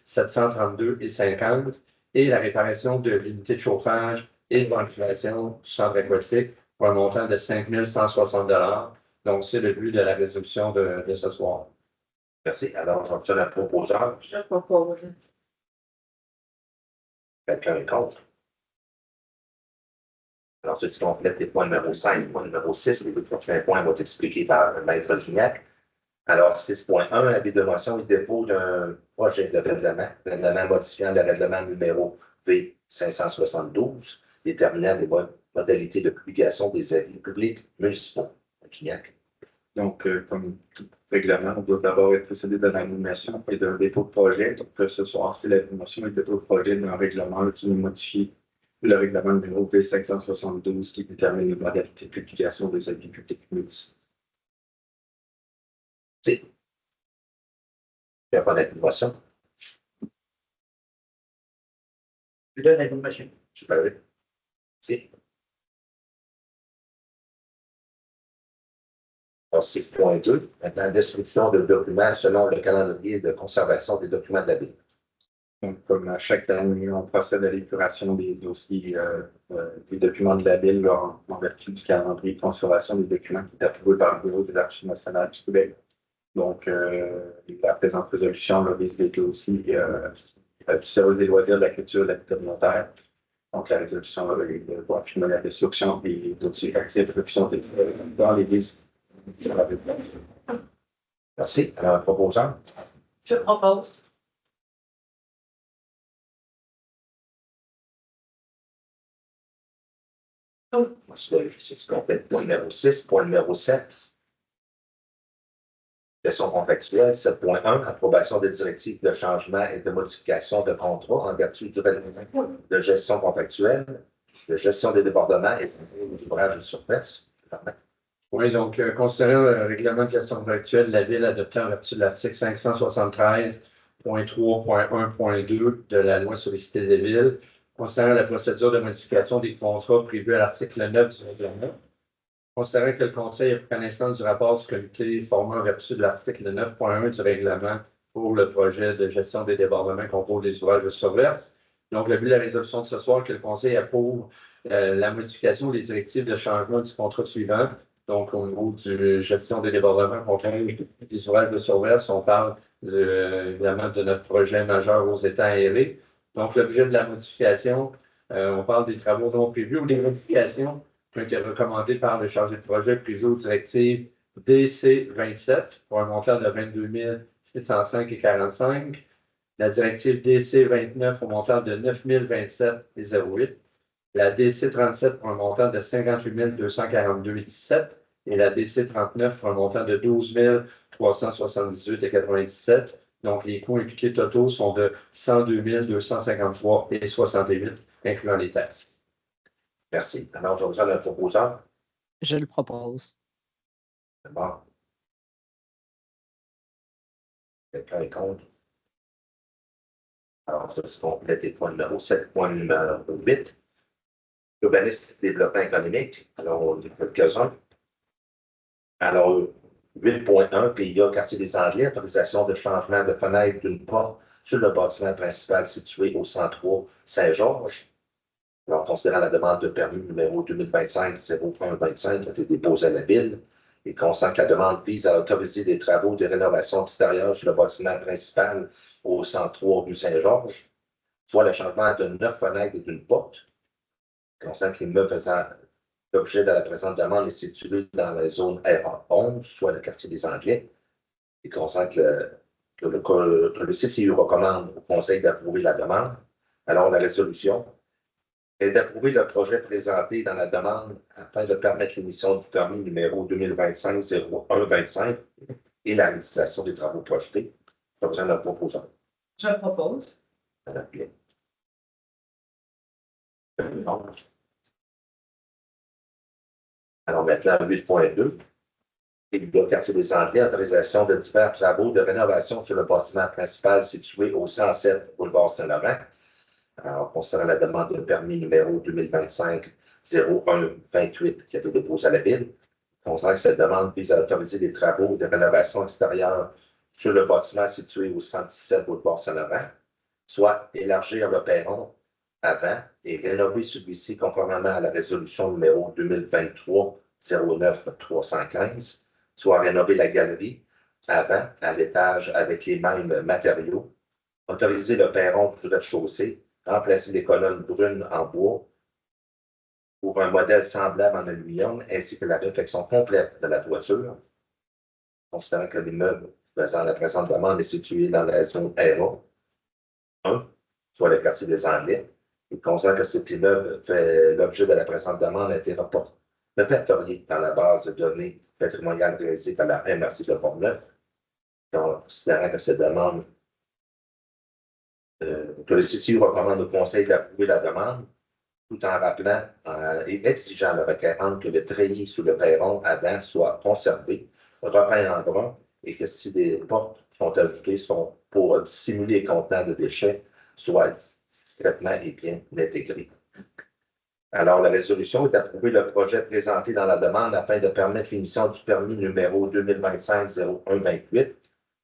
732,50 et la réparation de l'unité de chauffage et de ventilation du centre aquatique pour un montant de 5 160 Donc, c'est le but de la résolution de ce soir. Merci. Alors, j'obtiens la proposeur. Je propose. Quelqu'un est contre? Alors, ceci complète les points numéro 5, point numéro 6. Les deux prochains points vont être expliqués par Maître Gignac. Alors, 6.1, avis de motion et dépôt d'un projet de règlement modifiant le règlement numéro V572, déterminant les modalités de publication des avis publics municipaux. Gignac. Donc, comme tout règlement, on doit d'abord être précédé de l'animation et d'un dépôt de projet. Donc, ce soir, c'est l'animation et le dépôt de projet d'un règlement qui modifie le règlement numéro V572 qui détermine les modalités de publication des avis publics municipaux. Il n'y a pas d'animation. Je donne l'animation. Super. Merci. Alors, 6.2, maintenant, destruction de documents selon le calendrier de conservation des documents de la ville. Donc, comme à chaque année, on procède à l'épuration des dossiers, des documents de la ville en vertu du calendrier de conservation des documents qui est approuvé par le Bureau de l'Archive nationale du Québec. Donc, la présente résolution vise les dossiers du service des loisirs, de la culture et de la vie communautaire. Donc, la résolution va affirmer la destruction des dossiers actifs qui sont dans les listes. Merci. Alors, proposant. Je propose. C'est complète. Point numéro 6, point numéro 7. Gestion contractuelle, 7.1, approbation des directives de changement et de modification de contrat en vertu du règlement de gestion contractuelle, de gestion des débordements et d'ouvrage de surface. Oui, donc, considérant le règlement de gestion contractuelle de la Ville adopté en vertu de l'article 573.3.1.2 de la loi sur les cités des villes, considérant la procédure de modification des contrats prévue à l'article 9 du règlement, considérant que le Conseil a pris connaissance du rapport du comité formé en vertu de l'article 9.1 du règlement pour le projet de gestion des débordements contrôle des ouvrages de surverse. Donc, le but de la résolution de ce soir, que le Conseil approuve la modification des directives de changement du contrat suivant. Donc, au niveau de gestion des débordements contrôle des ouvrages de surverse, on parle évidemment de notre projet majeur aux étangs aérés. Donc, l'objet de la modification, on parle des travaux non prévus ou des modifications qui ont été recommandées par le chargé de projet prévu aux directives DC 27 pour un montant de 22 605,45. La directive DC 29 au montant de 9 027,08. La DC 37 pour un montant de 58 242,17. Et la DC 39 pour un montant de 12 378,97. Donc, les coûts impliqués totaux sont de 102 253,68, incluant les taxes. Merci. Alors, je vous donne un proposeur. Je le propose. C'est bon. Quelqu'un est contre? Alors, ça, c'est complété point numéro 7, point numéro 8. Urbanisme et développement économique. Alors, on a quelques-uns. Alors, 8.1, PIA, quartier des Anglais, autorisation de changement de fenêtre d'une porte sur le bâtiment principal situé au 103 Saint-Georges. Alors, considérant la demande de permis numéro 2025-0125 qui a été déposée à la Ville, il constate que la demande vise à autoriser des travaux de rénovation extérieure sur le bâtiment principal au 103 rue Saint-Georges, soit le changement de 9 fenêtres et d'une porte. Il constate que l'immeuble faisant l'objet de la présente demande est situé dans la zone RA11, soit le quartier des Anglais. Il constate que le CCU recommande au Conseil d'approuver la demande. Alors, la résolution est d'approuver le projet présenté dans la demande afin de permettre l'émission du permis numéro 2025-0125 et la réalisation des travaux projetés. Pas besoin d'un proposant. Je propose. Madame Blais. Alors maintenant, 8.2. Il y a quartier des Anglais, autorisation de divers travaux de rénovation sur le bâtiment principal situé au 107 boulevard Saint-Laurent. Alors, concernant la demande de permis numéro 2025-0128 qui a été déposée à la Ville, concernant que cette demande vise à autoriser des travaux de rénovation extérieure sur le bâtiment situé au 117 boulevard Saint-Laurent, soit élargir le perron avant et rénover celui-ci conformément à la résolution numéro 2023-09-315, soit rénover la galerie avant à l'étage avec les mêmes matériaux, autoriser le perron du rez-de-chaussée, remplacer les colonnes brunes en bois pour un modèle semblable en aluminium, ainsi que la réfection complète de la toiture, considérant que l'immeuble faisant la présente demande est situé dans la zone RA 1, soit le quartier des Anglais. Il considère que cet immeuble fait l'objet de la présente demande a été répertorié dans la base de données patrimoniale réalisée par la MRC de Port-Neuf, considérant que cette demande que le CCU recommande au Conseil d'approuver la demande, tout en rappelant et exigeant le requérant que le treillis sous le perron avant soit conservé, repeint en brun, et que si des portes sont ajoutées sont pour dissimuler les contenants de déchets, soit discrètement et bien intégrés. Alors, la résolution est d'approuver le projet présenté dans la demande afin de permettre l'émission du permis numéro 2025-0128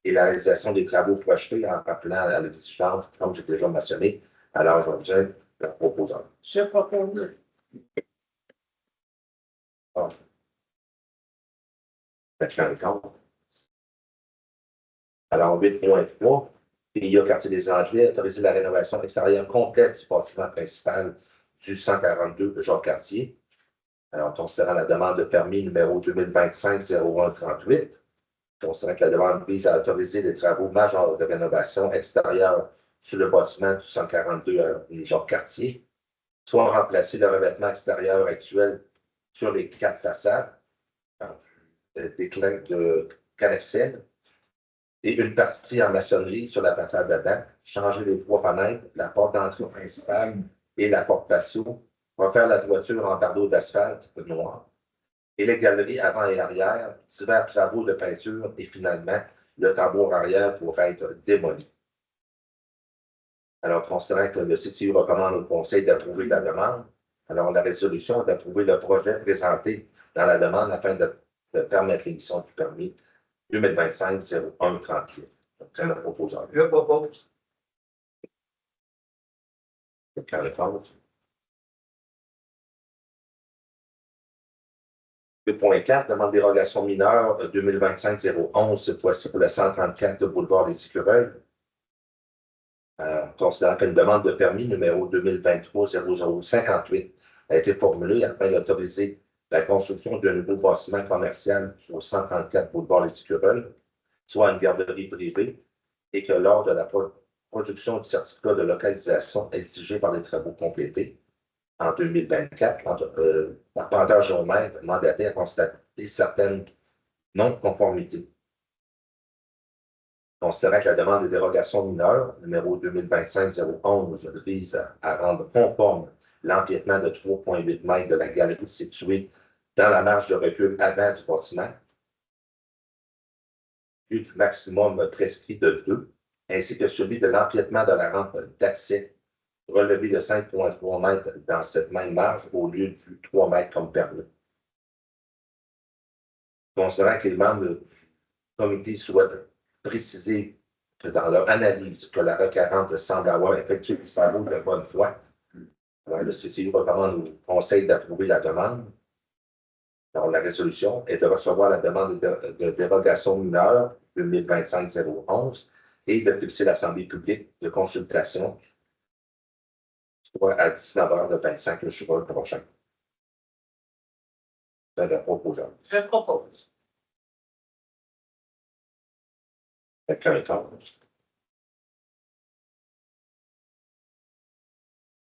et la réalisation des travaux projetés en rappelant à l'exigence, comme j'ai déjà mentionné, à l'âge objet de la proposante. Je propose. Ah. Alors, 8.3, PIA quartier des Anglais, autoriser la rénovation extérieure complète du bâtiment principal du 142 Jacques-Cartier. Alors, considérant la demande de permis numéro 2025-0138, considérant que la demande vise à autoriser des travaux majeurs de rénovation extérieure sur le bâtiment du 142 Jacques-Cartier, soit remplacer le revêtement extérieur actuel sur les 4 façades, des clés de caractère, et une partie en maçonnerie sur la façade d'avant, changer les 3 fenêtres, la porte d'entrée principale et la porte patio, refaire la toiture en bardeau d'asphalte noir, et les galeries avant et arrière, divers travaux de peinture et finalement, le tambour arrière pourra être démoli. Alors, considérant que le CCU recommande au Conseil d'approuver la demande, alors la résolution est d'approuver le projet présenté dans la demande afin de permettre l'émission du permis 2025-0138. C'est le proposeur. Je propose. Quelqu'un le compte? 2.4, demande dérogation mineure 2025-011, cette fois-ci pour le 134 de boulevard des Écureuils. Considérant qu'une demande de permis numéro 2023-0058 a été formulée afin d'autoriser la construction d'un nouveau bâtiment commercial au 134 boulevard des Écureuils, soit une garderie privée, et que lors de la production du certificat de localisation exigé par les travaux complétés, en 2024, l'arpenteur géomètre mandaté a constaté certaines non-conformités. Considérant que la demande de dérogation mineure, numéro 2025-011, vise à rendre conforme l'empiètement de 3,8 mètres de la galerie située dans la marge de recul avant du bâtiment, du maximum prescrit de 2, ainsi que celui de l'empiètement de la rampe d'accès relevé de 5,3 mètres dans cette même marge au lieu du 3 mètres comme permis. Considérant que les membres du comité souhaitent préciser que dans leur analyse que la requérante semble avoir effectué des travaux de bonne foi, alors le CCU recommande au Conseil d'approuver la demande. Alors, la résolution est de recevoir la demande de dérogation mineure 2025-011 et de fixer l'Assemblée publique de consultation soit à 19h le 25 juin prochain. C'est le proposant. Je propose. Quelqu'un est contre?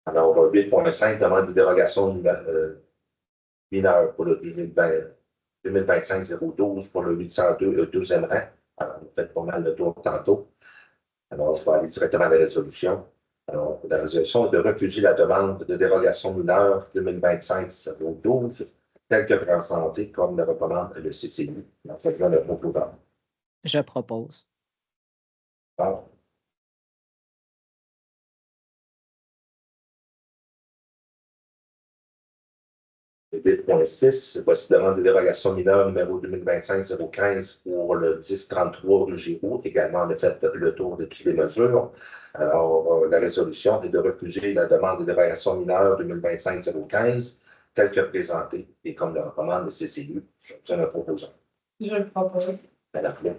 Alors, 8.5, demande de dérogation mineure pour le 2025-012 pour le 802 deuxième rang. Alors, on fait pas mal de tour tantôt. Alors, je vais aller directement à la résolution. Alors, la résolution est de refuser la demande de dérogation mineure 2025-012 telle que présentée comme le recommande le CCU. Donc, quelqu'un le proposant. Je propose. Bon. Le 8.6, voici demande de dérogation mineure numéro 2025-015 pour le 1033 rue Giroux. Également, on a fait le tour de toutes les mesures. Alors, la résolution est de refuser la demande de dérogation mineure 2025-015 telle que présentée et comme le recommande le CCU. Je le proposant. Je le propose. Madame Plum.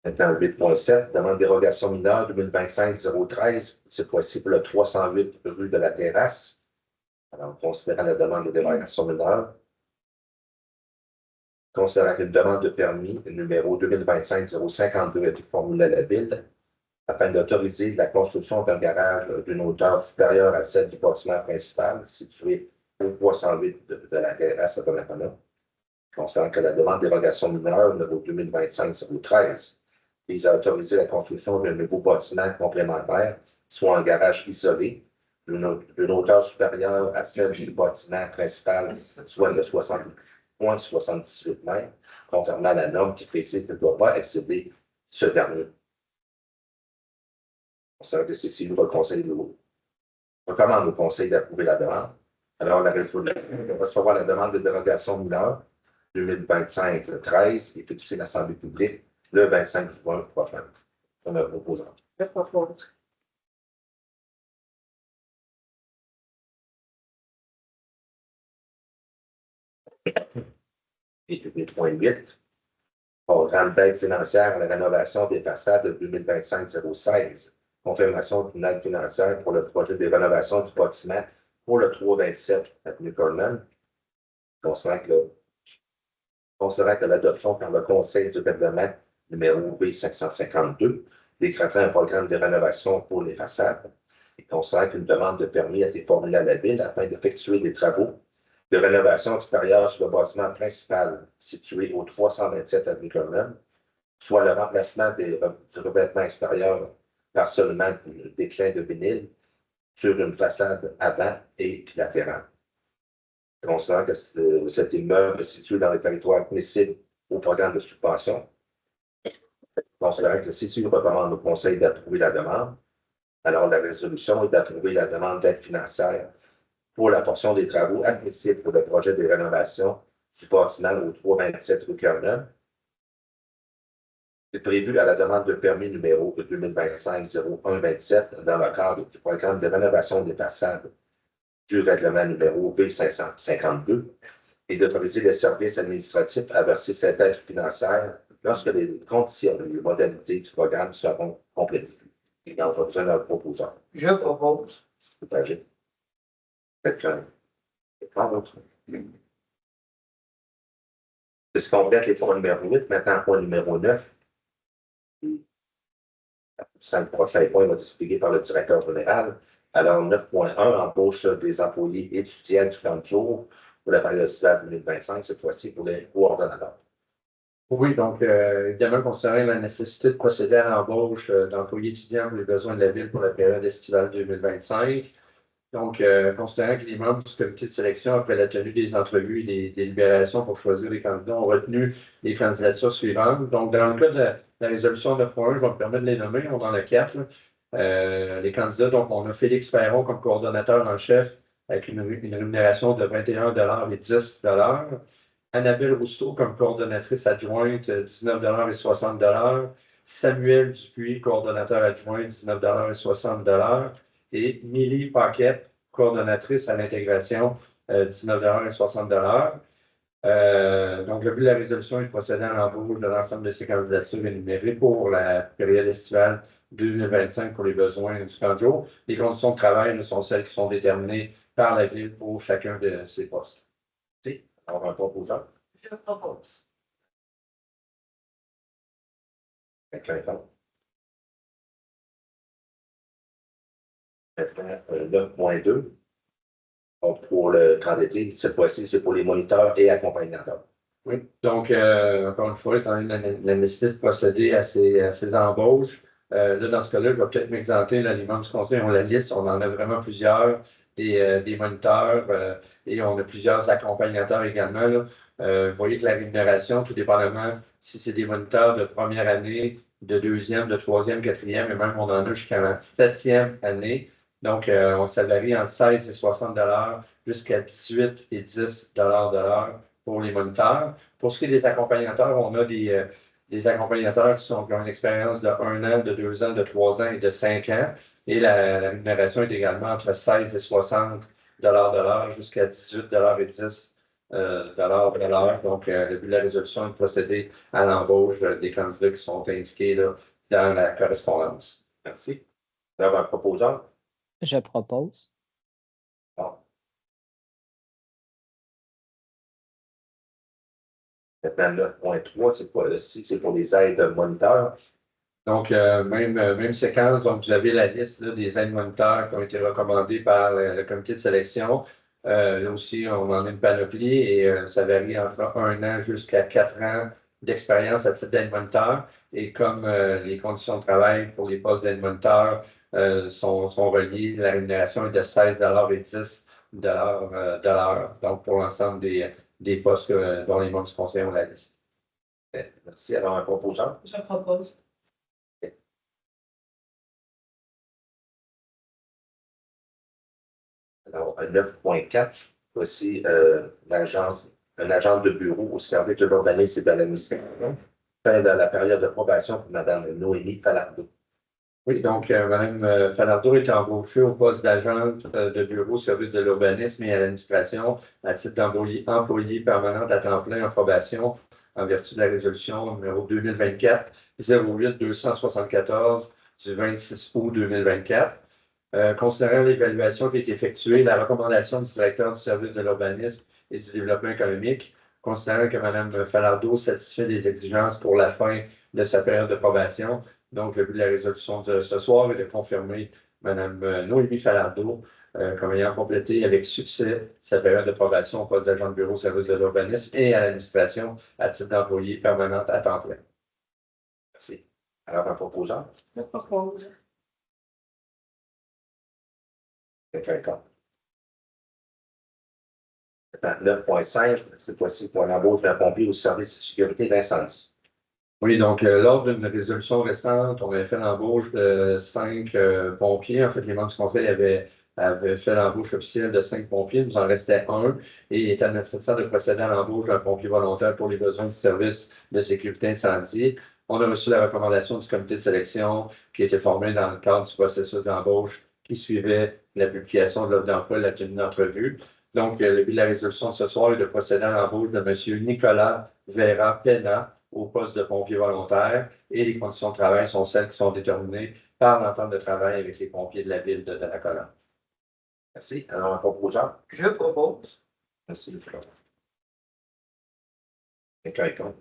Maintenant, 8.7, demande de dérogation mineure 2025-013, cette fois-ci pour le 308 rue de la Terrasse. Alors, considérant la demande de dérogation mineure, considérant qu'une demande de permis numéro 2025-052 a été formulée à la Ville afin d'autoriser la construction d'un garage d'une hauteur supérieure à celle du bâtiment principal situé au 308 de la Terrasse à Donnacona. Considérant que la demande de dérogation mineure numéro 2025-013 vise à autoriser la construction d'un nouveau bâtiment complémentaire, soit un garage isolé, d'une hauteur supérieure à celle du bâtiment principal, soit de 60,78 mètres, contrairement à la norme qui précise qu'il ne doit pas excéder ce dernier. Le CCU recommande au Conseil d'approuver la demande. Alors, la résolution de recevoir la demande de dérogation mineure 2025-13 et fixer l'Assemblée publique le 25 juin prochain. On a proposé. Je propose. Et 8.8, programme d'aide financière à la rénovation des façades 2025-016. Confirmation d'une aide financière pour le projet de rénovation du bâtiment pour le 327 avenue Cornell. Considérant que l'adoption par le Conseil du règlement numéro B552 décrétant un programme de rénovation pour les façades et considérant qu'une demande de permis a été formulée à la Ville afin d'effectuer des travaux de rénovation extérieure sur le bâtiment principal situé au 327 avenue Cornell, soit le remplacement du revêtement extérieur par seulement du déclin de vinyle sur une façade avant et latérale. Considérant que cet immeuble est situé dans le territoire admissible au programme de subvention, considérant que le CCU recommande au Conseil d'approuver la demande, alors la résolution est d'approuver la demande d'aide financière pour la portion des travaux admissibles pour le projet de rénovation du bâtiment au 327 rue Cœurneuve. C'est prévu à la demande de permis numéro 2025-0127 dans le cadre du programme de rénovation des façades du règlement numéro B552 et d'autoriser les services administratifs à verser cette aide financière lorsque les conditions et les modalités du programme seront complétées. Et on va besoin d'un proposant. Je propose. Partagé. Quelqu'un. C'est ce qu'on complète les points numéro 8, maintenant point numéro 9. 5 prochains points vont être expliqués par le directeur général. Alors, 9.1, embauche des employés étudiants du 30 jours pour la période estivale 2025, cette fois-ci pour les coordonnateurs. Oui, donc évidemment, considérant la nécessité de procéder à l'embauche d'employés étudiants pour les besoins de la Ville pour la période estivale 2025. Donc, considérant que les membres du comité de sélection, après la tenue des entrevues et des délibérations pour choisir les candidats, ont retenu les candidatures suivantes. Donc, dans le cas de la résolution 9.1, je vais me permettre de les nommer, on en a 4. Les candidats, donc, on a Félix Perron comme coordonnateur en chef avec une rémunération de 21 et 10 Annabelle Rousseau comme coordonnatrice adjointe, 19 et 60 Samuel Dupuis, coordonnateur adjoint, 19 et 60 et Milly Paquette, coordonnatrice à l'intégration, 19 et 60 donc, le but de la résolution est de procéder à l'embauche de l'ensemble de ces candidatures énumérées pour la période estivale 2025 pour les besoins du camp de jour. Les conditions de travail sont celles qui sont déterminées par la Ville pour chacun de ces postes. Alors, un proposant. Je propose. Quelqu'un contre? Maintenant, 9.2. Donc, pour le camp d'été, cette fois-ci, c'est pour les moniteurs et accompagnateurs. Oui, donc, encore une fois, étant donné la nécessité de procéder à ces embauches, là, dans ce cas-là, je vais peut-être m'exempter, là, les membres du conseil ont la liste, on en a vraiment plusieurs, des moniteurs et on a plusieurs accompagnateurs également. Là. Vous voyez que la rémunération, tout dépendamment si c'est des moniteurs de première année, de deuxième, de troisième, quatrième, et même on en a jusqu'à la 7e année. Donc, on s'avarie entre 16 et 60 jusqu'à 18 et 10 de l'heure pour les moniteurs. Pour ce qui est des accompagnateurs, on a des accompagnateurs qui ont une expérience de 1 an, de 2 ans, de 3 ans et de 5 ans. Et la rémunération est également entre 16 et 60 de l'heure jusqu'à 18 et 10 de l'heure. Donc, le but de la résolution est de procéder à l'embauche des candidats qui sont indiqués là, dans la correspondance. Merci. Alors, un proposant. Je propose. Bon. Maintenant, 9.3, c'est quoi? Ici, c'est pour les aides moniteurs. Donc, même séquence, donc vous avez la liste là, des aides moniteurs qui ont été recommandés par le comité de sélection. Là aussi, on en a une panoplie et ça varie entre 1 an jusqu'à 4 ans d'expérience à titre d'aide moniteur. Et comme les conditions de travail pour les postes d'aide moniteur sont reliées, la rémunération est de 16 et 10 de l'heure. Donc, pour l'ensemble des postes dont les membres du conseil ont la liste. Merci. Alors, un proposant. Je propose. Alors, 9.4, voici un agent de bureau au service de l'urbanisme et de l'administration. Fin de la période de probation pour Mme Noémie Falardeau. Oui, donc Mme Falardeau est embauchée au poste d'agente de bureau au service de l'urbanisme et à l'administration à titre d'employée permanente à temps plein en probation en vertu de la résolution numéro 2024-08-274 du 26 août 2024. Considérant l'évaluation qui a été effectuée, la recommandation du directeur du service de l'urbanisme et du développement économique, considérant que Mme Falardeau satisfait des exigences pour la fin de sa période de probation. Donc, le but de la résolution de ce soir est de confirmer Mme Noémie Falardeau comme ayant complété avec succès sa période de probation au poste d'agent de bureau au service de l'urbanisme et à l'administration à titre d'employé permanente à temps plein. Merci. Alors, un proposant. Je propose. Quelqu'un contre? 9.5, cette fois-ci pour l'embauche d'un pompier au service de sécurité d'incendie. Oui, donc lors d'une résolution récente, on avait fait l'embauche de 5 pompiers. En fait, les membres du conseil avaient fait l'embauche officielle de 5 pompiers. Il nous en restait un et il était nécessaire de procéder à l'embauche d'un pompier volontaire pour les besoins du service de sécurité incendie. On a reçu la recommandation du comité de sélection qui a été formé dans le cadre du processus d'embauche qui suivait la publication de l'offre d'emploi et la tenue d'entrevue. Donc, le but de la résolution de ce soir est de procéder à l'embauche de M. Nicolas Vera-Pena au poste de pompier volontaire et les conditions de travail sont celles qui sont déterminées par l'entente de travail avec les pompiers de la ville de Donnacona. Merci. Alors, un proposant. Je propose. Merci, le frère. Quelqu'un est contre?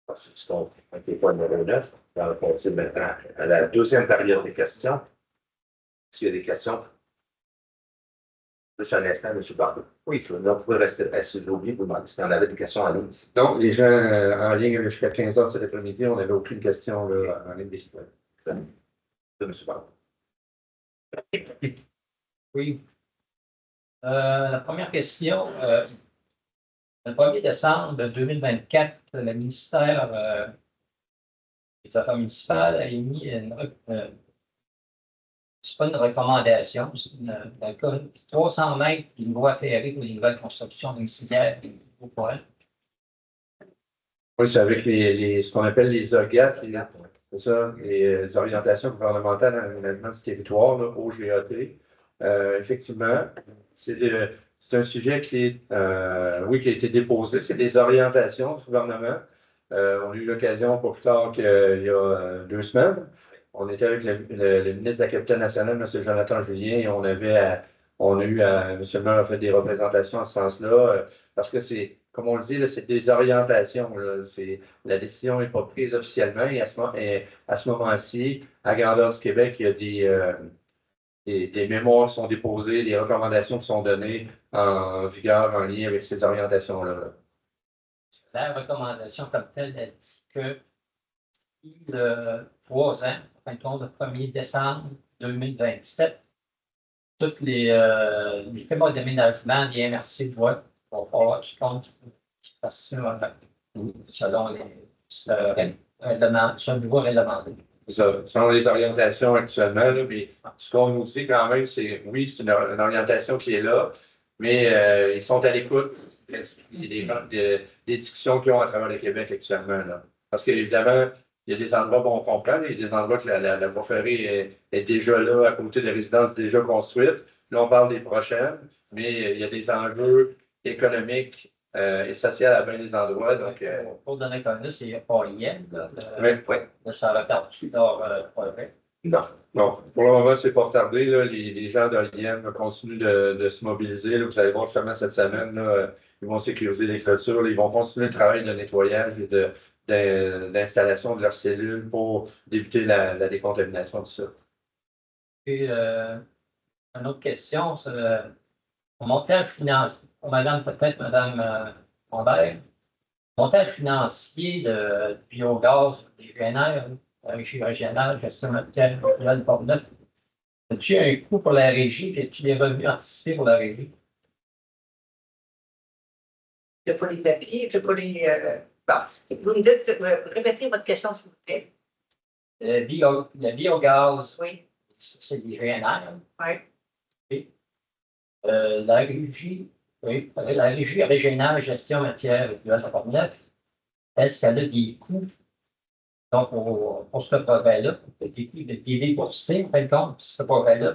Ensuite, donc, le point numéro 9. On continue maintenant à la deuxième période des questions. Est-ce qu'il y a des questions? Juste un instant, M. Barbeau. Oui. Donc, vous pouvez rester oublié, vous demandez si on avait des questions en ligne. Donc, les gens en ligne jusqu'à 15 heures cet après-midi, on n'avait aucune question là, en ligne des citoyens. De M. Barbeau. Oui. La première question, le 1er décembre 2024, le ministère des Affaires municipales a émis c'est pas une recommandation, c'est un cas 300 mètres d'une voie ferrée pour les nouvelles constructions domiciliaires au point. Oui, c'est avec ce qu'on appelle les OGAT, c'est ça, les orientations gouvernementales dans l'aménagement du territoire, là, OGAT. Effectivement, c'est un sujet qui est, oui, qui a été déposé. C'est des orientations du gouvernement. On a eu l'occasion pour plus tard qu'il y a 2 semaines. On était avec le ministre de la Capitale nationale, M. Jonathan Julien, et on a eu, M. le maire a fait des représentations en ce sens-là, parce que c'est, comme on le dit, là, c'est des orientations. Là, la décision n'est pas prise officiellement, et à ce moment-ci, à Grandeur du Québec, il y a des mémoires qui sont déposées, des recommandations qui sont données en vigueur en lien avec ces orientations-là. La recommandation comme telle, elle dit que le 3 ans, en fin de compte, le 1er décembre 2027, toutes les schémas d'aménagement des MRC doivent avoir qui compte qui fassent ça selon ce nouveau règlement. Ça, selon les orientations actuellement, là, mais ce qu'on nous dit quand même, c'est oui, c'est une orientation qui est là, mais ils sont à l'écoute. Il y a des discussions qu'ils ont à travers le Québec actuellement. Là. Parce qu'évidemment, il y a des endroits où on comprend, il y a des endroits que la voie ferrée est déjà là, à côté de résidences déjà construites. Là, on parle des prochaines, mais il y a des enjeux économiques et sociaux à bien des endroits. Donc, pour donner comme ça, c'est pas IEM, oui. Ça retarde leur projet. Non. Bon, pour le moment, c'est pas retardé. Là. Les gens de l'IEM continuent de se mobiliser. Là. Vous allez voir justement cette semaine, là, ils vont sécuriser les clôtures. Là. Ils vont continuer le travail de nettoyage et d'installation de leurs cellules pour débuter la décontamination de ça. Et une autre question, c'est le montage financier. Peut-être Mme Lambert, montage financier de biogaz, des GNR, la régie régionale, gestion matérielle, le Portneuf. As-tu un coût pour la régie et as-tu des revenus anticipés pour la régie? Je n'ai pas les papiers, je n'ai pas les. Vous me dites, répétez votre question, s'il vous plaît. Le biogaz, Oui. c'est des GNR. Oui. Oui. La régie, oui, la régie régionale gestion matière de la Portneuf, est-ce qu'elle a des coûts donc pour ce projet-là, des déboursés, en fin de compte, pour ce projet-là?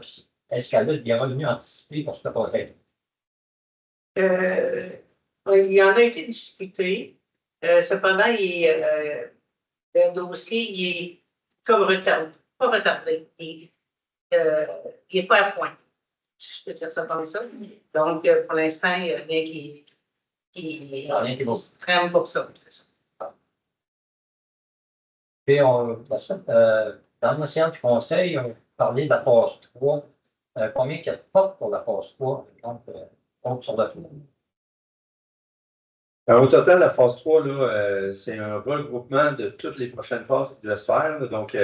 Est-ce qu'elle a des revenus anticipés pour ce projet-là? Il y en a été discuté. Cependant, le dossier il est comme retardé. Pas retardé. Il n'est pas à point. Si je peux dire ça comme ça. Donc, pour l'instant, il n'y a rien qui se trame pour ça. Et dans la séance du conseil, on parlait de la phase 3. Combien il y a de portes pour la phase 3, par exemple, sur le tour? Au total, la phase 3, c'est un regroupement de toutes les prochaines phases qui doivent se faire. Là. Donc,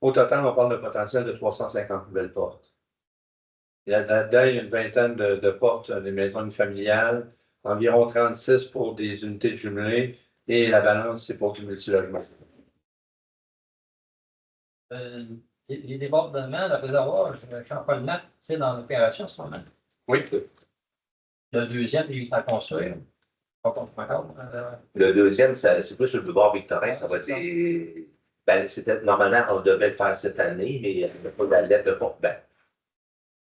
au total, on parle de potentiel de 350 nouvelles portes. Là-dedans, il y a une vingtaine de portes des maisons familiales, environ 36 pour des unités jumelées, et la balance, c'est pour du multilogement. Les débordements, le réservoir, je suis encore le mettre dans l'opération en ce moment. Oui. Le deuxième, il est à construire. Le deuxième, c'est plus sur le boulevard Victorin, ça va être normalement, on devait le faire cette année, mais il n'y a pas de lettre de compte.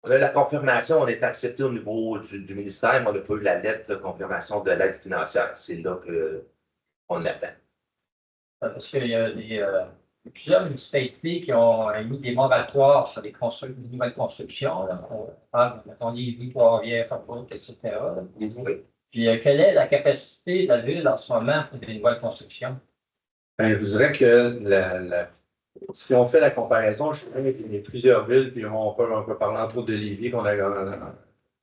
On a la confirmation, on est accepté au niveau du ministère, mais on n'a pas eu la lettre de confirmation de l'aide financière. C'est là qu'on attend. Parce qu'il y a plusieurs municipalités qui ont émis des moratoires sur des nouvelles constructions. On parle, mettons, Lévis, Trois-Rivières, Sherbrooke, etc. Oui. Puis, quelle est la capacité de la ville en ce moment pour des nouvelles constructions? Je vous dirais que si on fait la comparaison, je sais qu'il y a plusieurs villes, puis on peut parler entre autres de Lévis, qu'on a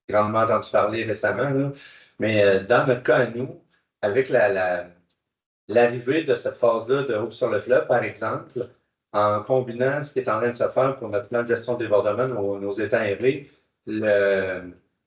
grandement entendu parler récemment, là. Mais dans notre cas à nous, avec l'arrivée de cette phase-là de Hope sur le fleuve, par exemple, en combinant ce qui est en train de se faire pour notre plan de gestion de débordement, nos étangs aérés,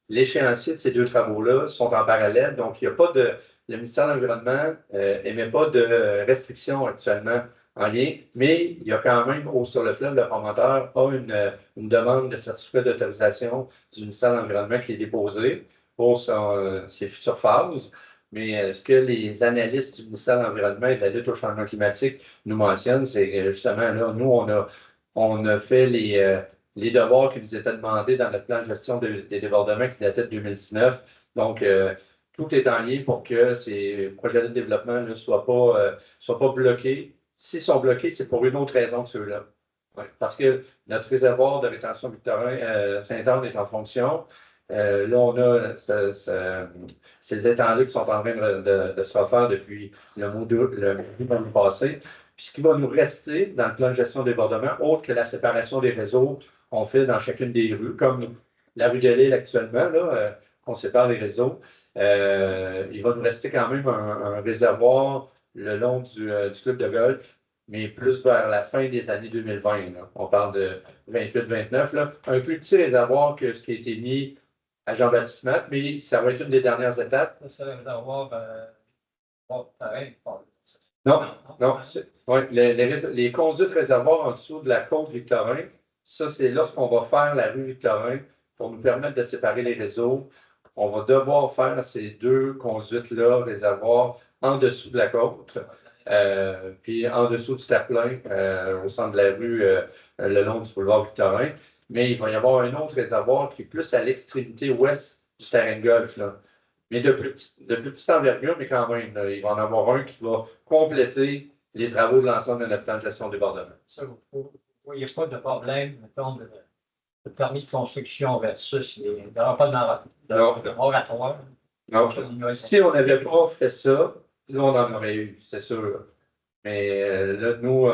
l'échéancier de ces deux travaux-là sont en parallèle. Donc, il n'y a pas de. Le ministère de l'Environnement n'émet pas de restrictions actuellement en lien, mais il y a quand même, sur le fleuve, le promoteur a une demande de certificat d'autorisation du ministère de l'Environnement qui est déposée pour ses futures phases. Mais ce que les analystes du ministère de l'Environnement et de la lutte au changement climatique nous mentionnent, c'est que justement, là, nous, on a fait les devoirs qui nous étaient demandés dans notre plan de gestion des débordements qui datait de 2019. Donc, tout est en lien pour que ces projets de développement ne soient pas bloqués. S'ils sont bloqués, c'est pour une autre raison que ceux-là. Ouais, parce que notre réservoir de rétention Victorin Sainte-Anne est en fonction. Là, on a ces étangs-là qui sont en train de se refaire depuis le mois d'août passé. Puis ce qui va nous rester dans le plan de gestion de débordement, autre que la séparation des réseaux qu'on fait dans chacune des rues, comme la rue de l'Île actuellement, là, qu'on sépare les réseaux, il va nous rester quand même un réservoir le long du club de golf, mais plus vers la fin des années 2020. Là. On parle de 28-29. Un plus petit réservoir que ce qui a été mis à Jean-Baptiste Matte, mais ça va être une des dernières étapes. Ça va avoir pareil. Non. Ouais, les conduites réservoirs en dessous de la côte Victorin, ça, c'est lorsqu'on va faire la rue Victorin pour nous permettre de séparer les réseaux. On va devoir faire ces deux conduites-là, réservoirs, en dessous de la côte, puis en dessous du terre-plein, au centre de la rue, le long du boulevard Victorin. Mais il va y avoir un autre réservoir qui est plus à l'extrémité ouest du terrain de golf, là. Mais de plus petite envergure, mais quand même, là, il va en avoir un qui va compléter les travaux de l'ensemble de notre plan de gestion de débordement. Ça, vous ne voyez pas de problème, mettons, de permis de construction versus il n'y aura pas de moratoire. Non. Si on n'avait pas fait ça, nous, on en aurait eu, c'est sûr. Mais là, nous,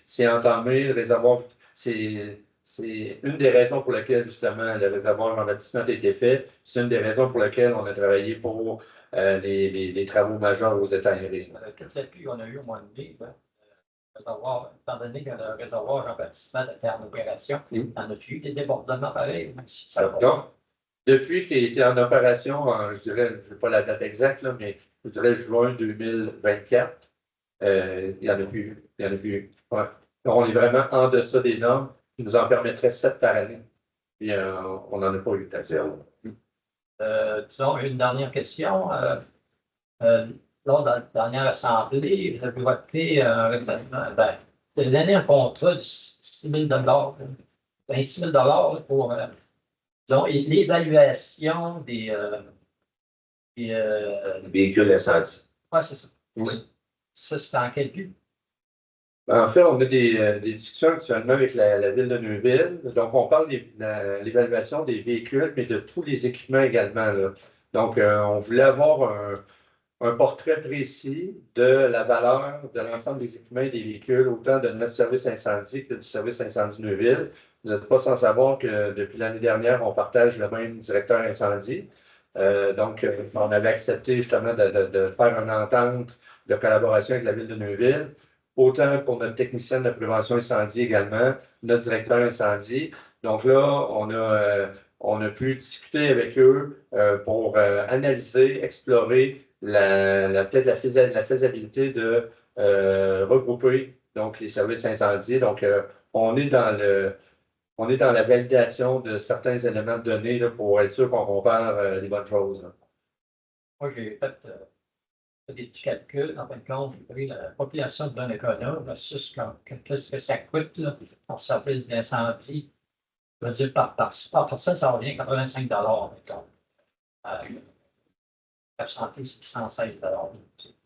c'est entamé, le réservoir, c'est une des raisons pour lesquelles, justement, le réservoir Jean-Baptiste Matte a été fait. C'est une des raisons pour lesquelles on a travaillé pour les travaux majeurs aux étangs aérés. Toute la pluie qu'on a eu au mois de mai, étant donné que le réservoir Jean-Baptiste Matte était en opération, en as-tu eu des débordements pareils? Non. Depuis qu'il a été en opération, je dirais, je ne sais pas la date exacte, là, mais je dirais juin 2024, il n'y en a plus. Ouais. On est vraiment en deçà des normes qui nous en permettraient 7 par année. Puis on n'en a pas eu à zéro. Disons, une dernière question. Lors de la dernière assemblée, vous avez voté de donner un contrat de 6 000 26 000 pour disons, l'évaluation des véhicules incendies. Oui, c'est ça. Oui. Ça, c'est en quel but? En fait, on a des discussions actuellement avec la ville de Neuville. Donc, on parle de l'évaluation des véhicules, mais de tous les équipements également, là. Donc, on voulait avoir un portrait précis de la valeur de l'ensemble des équipements et des véhicules, autant de notre service incendie que du service incendie Neuville. Vous n'êtes pas sans savoir que depuis l'année dernière, on partage le même directeur incendie. Donc, on avait accepté justement de faire une entente de collaboration avec la ville de Neuville, autant pour notre technicien de prévention incendie également, notre directeur incendie. Donc là, on a pu discuter avec eux pour analyser, explorer peut-être la faisabilité de regrouper donc, les services incendies. Donc, on est dans la validation de certains éléments de données là, pour être sûr qu'on compare les bonnes choses. Là. Moi, j'ai fait des petits calculs. En fin de compte, j'ai pris la population de Donnacona versus qu'est-ce que ça coûte là, pour service d'incendie. Je veux dire, par personne, ça revient à 85 $. La santé, c'est 116 $.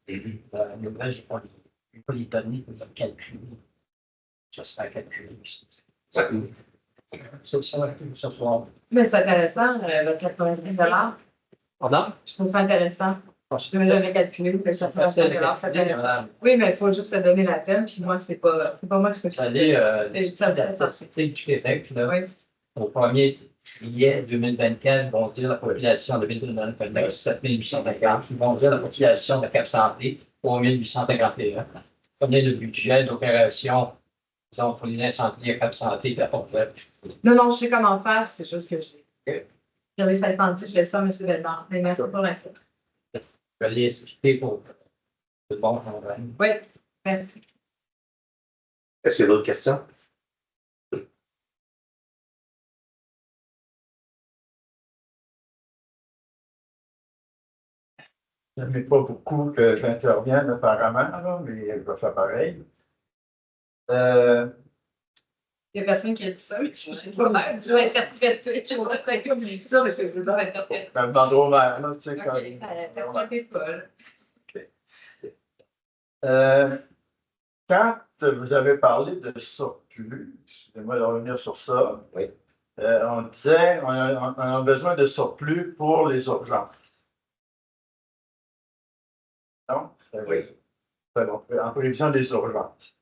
Je n'ai pas les données pour le calculer. Juste à calculer. C'est ça, ce soir. Mais c'est intéressant, votre 90 $. Pardon? Je trouve ça intéressant. Je ne l'avais calculé, mais ça fait oui, mais il faut juste te donner la peine, puis moi, c'est pas moi qui s'occupe. Allez, la statistique du Québec, là, au 1er juillet 2024, ils vont dire la population de 2024, 7850. Ils vont dire la population de Cap-Santé, 3851. Combien de budget d'opération, disons, pour les incendies à Cap-Santé est à peu près? Non, non, je sais comment faire, c'est juste que j'avais fait sentir, je laisse ça à M. Bellemare. Mais merci pour l'info. Je vais les expliquer pour le bon travail. Oui, merci. Est-ce qu'il y a d'autres questions? Il n'y en a pas beaucoup que j'intervienne apparemment, là, mais je vais faire pareil. Il n'y a personne qui a dit ça, mais je vais interpréter. Je vais pas comme ça, mais je vais interpréter. Je me demanderai au maire, là, tu sais, quand. OK, interprétez pas, là. Quand vous avez parlé de surplus, excusez-moi de revenir sur ça. Oui. On disait on a besoin de surplus pour les urgences. Non? Oui. En prévision des urgences.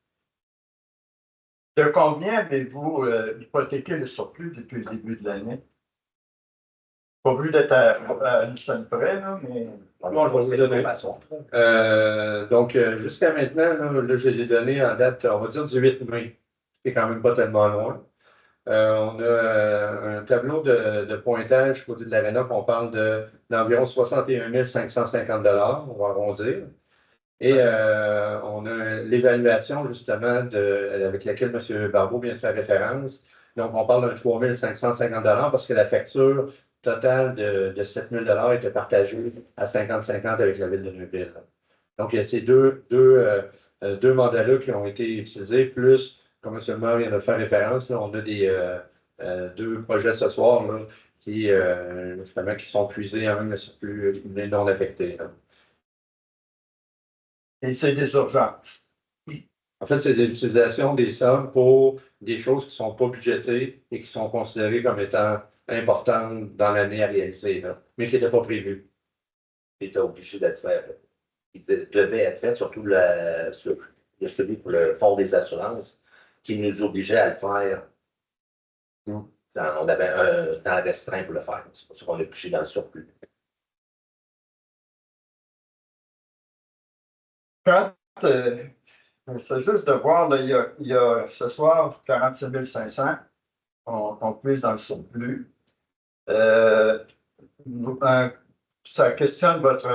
De combien avez-vous hypothéqué le surplus depuis le début de l'année? Pas vu d'être à une somme près, là, mais. Bon, je vais vous donner. Donc, jusqu'à maintenant, là, je l'ai donné en date, on va dire, du 8 mai, qui est quand même pas tellement loin. On a un tableau de pointage côté de l'Arena qu'on parle d'environ 61 550 $, on va arrondir. Et on a l'évaluation, justement, avec laquelle M. Barbeau vient de faire référence. Donc, on parle d'un 3 550 $ parce que la facture totale de 7 000 $ était partagée à 50-50 avec la ville de Neuville. Donc, il y a ces deux mandats-là qui ont été utilisés, plus, comme M. le maire vient de faire référence, là, on a deux projets ce soir là, qui sont puisés en même surplus non affectés. Là. Et c'est des urgences. En fait, c'est l'utilisation des sommes pour des choses qui ne sont pas budgétées et qui sont considérées comme étant importantes dans l'année à réaliser, là, mais qui n'étaient pas prévues. Qui était obligé d'être fait. Il devait être fait, surtout celui pour le fonds des assurances, qui nous obligeait à le faire. On avait un temps restreint pour le faire. C'est pour ça qu'on est obligé dans le surplus. Quand, c'est juste de voir, là, il y a ce soir 46 500 qu'on puise dans le surplus. Ça questionne votre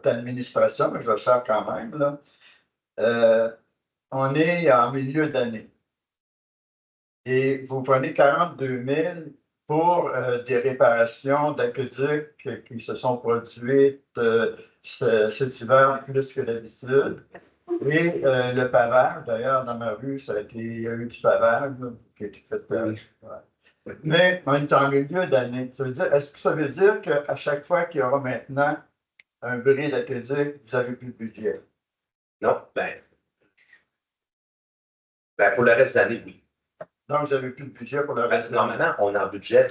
administration, mais je vais le faire quand même. Là. On est en milieu d'année. Et vous prenez 42 000 pour des réparations d'aqueducs qui se sont produites cet hiver plus que d'habitude. Et le pavage, d'ailleurs, dans ma rue, il y a eu du pavage là, qui a été fait. Ouais. Mais on est en milieu d'année. Est-ce que ça veut dire qu'à chaque fois qu'il y aura maintenant un bris d'aqueduc, vous n'avez plus de budget? Non, pour le reste de l'année, oui. Donc, vous n'avez plus de budget pour le reste de l'année? Normalement, on en budget,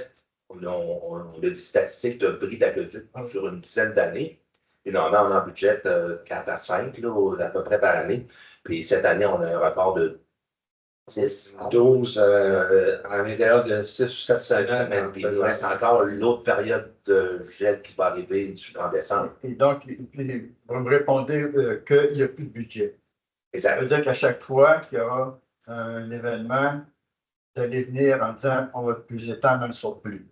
on a des statistiques de bris d'aqueduc sur une dizaine d'années. Et normalement, on en budget 4 à 5 là, à peu près par année. Puis cette année, on a un record de 10, 12 à l'intérieur de 6 ou 7 semaines. Puis il nous reste encore l'autre période de gel qui va arriver en décembre. Et donc, vous me répondez qu'il n'y a plus de budget. Exact. Ça veut dire qu'à chaque fois qu'il y aura un événement, vous allez venir en disant on va plus étendre dans le surplus.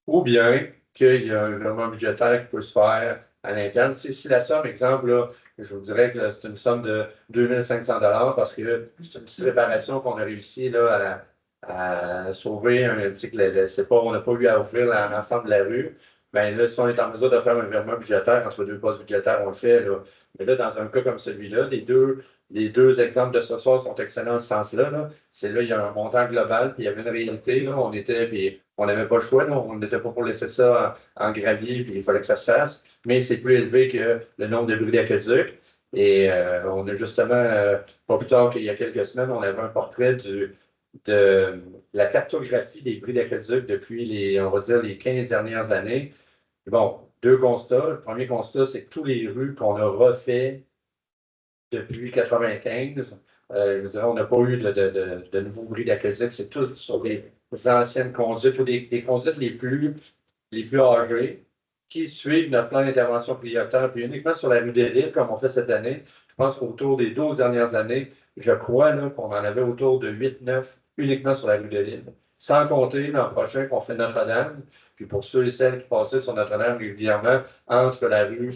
Ou bien qu'il y a un virement budgétaire qui peut se faire à l'interne. Si la somme, exemple, là, je vous dirais que c'est une somme de 2 500 $ parce que c'est une petite réparation qu'on a réussi là, à sauver. On n'a pas eu à ouvrir l'ensemble de la rue. Bien là, si on est en mesure de faire un virement budgétaire entre deux postes budgétaires, on le fait. Là. Mais là, dans un cas comme celui-là, les deux exemples de ce soir sont excellents dans ce sens-là. Là. Là, il y a un montant global, puis il y avait une réalité. Là, puis on n'avait pas le choix. Là, on n'était pas pour laisser ça en gravier, puis il fallait que ça se fasse. Mais c'est plus élevé que le nombre de bris d'aqueduc. Et on a justement, pas plus tard qu'il y a quelques semaines, on avait un portrait de la cartographie des bris d'aqueduc depuis on va dire, les 15 dernières années. Bon, deux constats. Le premier constat, c'est que tous les rues qu'on a refait depuis 1995, je veux dire, on n'a pas eu de nouveaux bris d'aqueduc. C'est tous sur les anciennes conduites ou des conduites les plus âgées qui suivent notre plan d'intervention prioritaire, puis uniquement sur la rue des Lilles, comme on fait cette année. Je pense qu'autour des 12 dernières années, je crois qu'on en avait autour de 8-9 uniquement sur la rue des Lilles. Sans compter l'an prochain qu'on fait Notre-Dame. Puis pour ceux et celles qui passaient sur Notre-Dame régulièrement, entre la rue,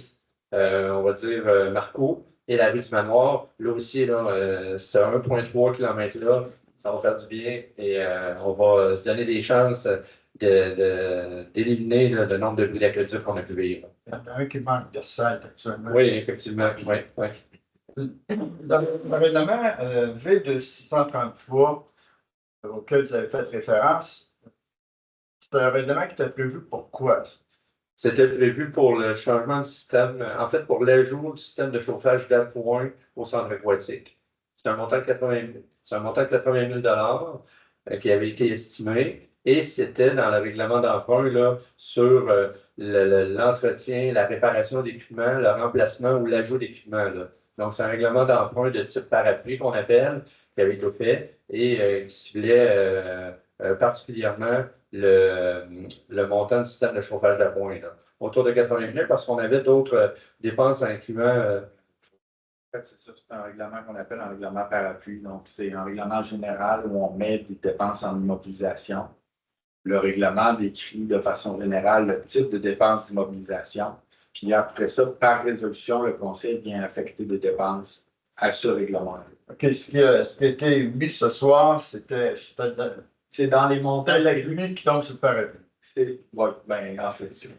on va dire, Marco et la rue du Manoir, là aussi, là, c'est 1,3 km là, ça va faire du bien et on va se donner des chances d'éliminer le nombre de bruits d'aqueduc qu'on a pu vivre. Il y en a un qui manque de salle actuellement. Oui, effectivement, oui, oui. Dans le règlement V de 633 auquel vous avez fait référence, c'est un règlement qui était prévu pour quoi? C'était prévu pour le changement de système, en fait, pour l'ajout du système de chauffage d'appoint au centre aquatique. C'est un montant de 80 000 qui avait été estimé et c'était dans le règlement d'emprunt là, sur l'entretien, la réparation d'équipements, le remplacement ou l'ajout d'équipements. Donc, c'est un règlement d'emprunt de type parapluie qu'on appelle, qui avait été fait et qui ciblait particulièrement le montant du système de chauffage d'appoint, autour de 80 000, parce qu'on avait d'autres dépenses incluant. En fait, c'est ça, c'est un règlement qu'on appelle un règlement parapluie. Donc, c'est un règlement général où on met des dépenses en immobilisation. Le règlement décrit de façon générale le type de dépenses d'immobilisation. Puis après ça, par résolution, le Conseil vient affecter des dépenses à ce règlement-là. OK, ce qui a été mis ce soir, C'est dans les montants. la limite qui tombe sur le parapluie. Oui, bien, en fait, c'est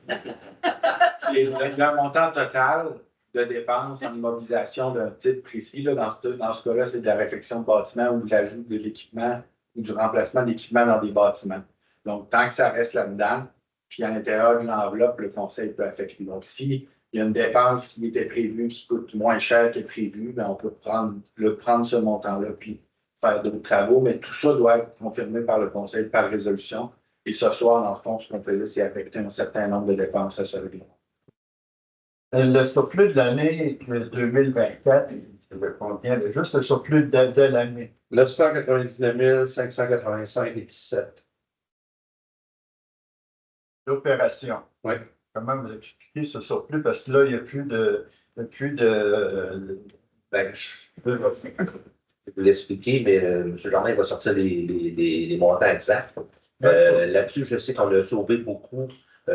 le montant total de dépenses en immobilisation d'un type précis. Là, dans ce cas-là, c'est de la réfection de bâtiments ou de l'ajout de l'équipement ou du remplacement d'équipement dans des bâtiments. Donc, tant que ça reste là-dedans, puis à l'intérieur de l'enveloppe, le Conseil peut affecter. Donc, s'il y a une dépense qui était prévue, qui coûte moins cher que prévu, bien, on peut prendre ce montant-là, puis faire d'autres travaux, mais tout ça doit être confirmé par le Conseil par résolution. Et ce soir, dans le fond, ce qu'on fait là, c'est affecter un certain nombre de dépenses à ce règlement. Le surplus de l'année 2024, c'est combien? Juste le surplus de l'année. 999 585 et 17. L'opération. Oui. Comment vous expliquez ce surplus? Parce que là, il n'y a plus de. Ben, je peux vous l'expliquer, mais M. Jardin va sortir les montants exacts. Là-dessus, je sais qu'on a sauvé beaucoup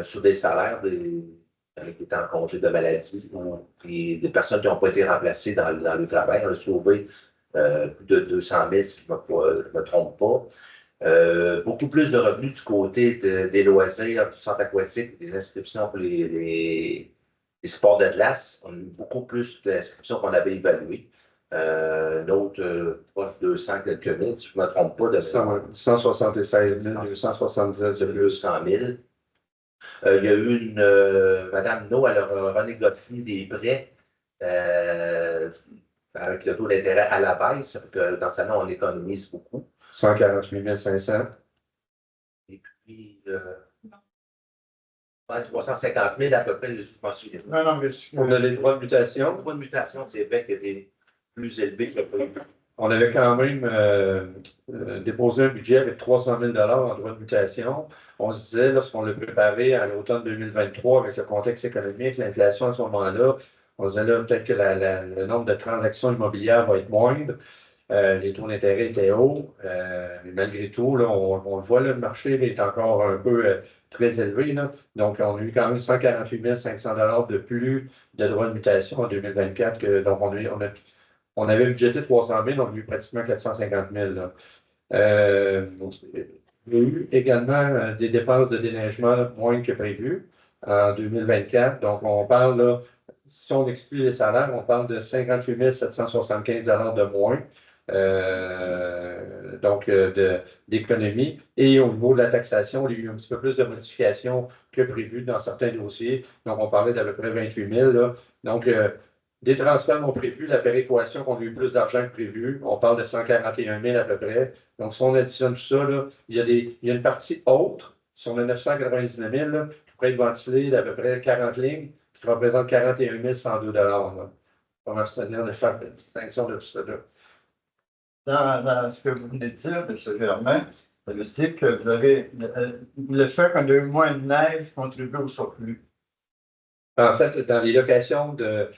sur des salaires qui étaient en congé de maladie ou des personnes qui n'ont pas été remplacées dans le travail. On a sauvé plus de 200 000, si je ne me trompe pas. Beaucoup plus de revenus du côté des loisirs, du centre aquatique, des inscriptions pour les sports de glace. On a eu beaucoup plus d'inscriptions qu'on avait évaluées. L'autre, proche de 200 quelques mille, si je ne me trompe pas. De 176 000, 270 de plus. 200 000. Il y a eu Mme No, elle a renégocié des prêts avec le taux d'intérêt à la baisse, que dans ce temps-là, on économise beaucoup. 148 500. Et puis, 350 000 à peu près, je m'en souviens. Non, mais On a les droits de mutation. Le droit de mutation, c'est vrai qu'il était plus élevé que prévu. On avait quand même déposé un budget avec 300 000 en droits de mutation. On se disait, lorsqu'on l'a préparé à l'automne 2023, avec le contexte économique, l'inflation à ce moment-là, on se disait là, peut-être que le nombre de transactions immobilières va être moindre. Les taux d'intérêt étaient hauts. Mais malgré tout, là, on le voit, là, le marché est encore un peu très élevé. Là. Donc, on a eu quand même 148 500 de plus de droits de mutation en 2024. Donc, on avait budgété 300 000, on a eu pratiquement 450 000. Là. Il y a eu également des dépenses de déneigement moins que prévu en 2024. Donc, on parle, là, si on exclut les salaires, on parle de 58 775 de moins. Donc, d'économie. Et au niveau de la taxation, il y a eu un petit peu plus de modifications que prévu dans certains dossiers. Donc, on parlait d'à peu près 28 000. Là. Donc, des transferts non prévus, la péréquation, on a eu plus d'argent que prévu. On parle de 141 000 à peu près. Donc, si on additionne tout ça, là, il y a une partie autre sur le 999 000 là, qui pourrait être ventilée d'à peu près 40 lignes, qui représente 41 102 là. On va se tenir de faire la distinction de tout ça. Là. Dans ce que vous venez de dire, M. Germain, Ça veut dire que vous avez le fait qu'on a eu moins de neige contribue au surplus. En fait, dans les locations de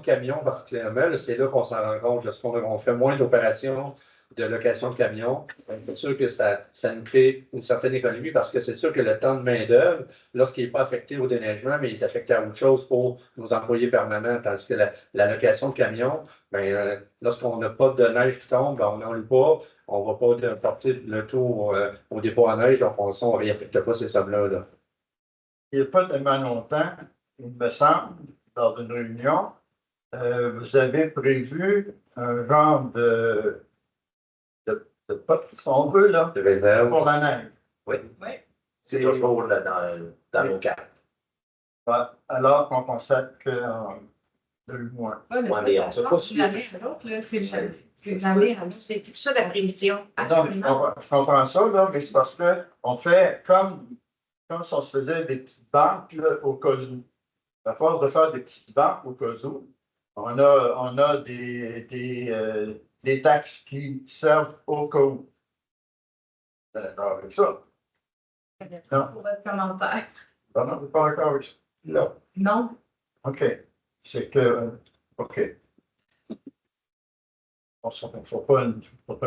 camions particulièrement, là, c'est là qu'on s'en rend compte. Lorsqu'on fait moins d'opérations de location de camions, c'est sûr que ça nous crée une certaine économie parce que c'est sûr que le temps de main-d'œuvre, lorsqu'il n'est pas affecté au déneigement, mais il est affecté à autre chose pour nos employés permanents, tandis que la location de camions, lorsqu'on n'a pas de neige qui tombe, on n'en loue pas, on ne va pas porter le tout au dépôt à neige, donc on ne réaffecte pas ces sommes-là. Là. Il n'y a pas tellement longtemps, il me semble, dans une réunion, vous avez prévu un genre de pot, si on veut, là, De réserve. pour la neige. Oui. Oui. C'est toujours là, dans nos cartes. Alors qu'on constate qu'on a eu moins. Oui, mais Ouais, mais on peut pas c'est d'une année à l'autre, là. C'est d'une année à l'autre. C'est tout ça de prévision. Non, Absolument. je comprends ça, là, mais c'est parce qu'on fait comme si on se faisait des petites banques là, au cas où. À force de faire des petites banques au cas où, on a des taxes qui servent au cas où. Vous êtes d'accord avec ça? Non. Pour votre commentaire. Non, vous n'êtes pas d'accord avec ça? Non. Non. OK. C'est que. OK. On ne fera pas une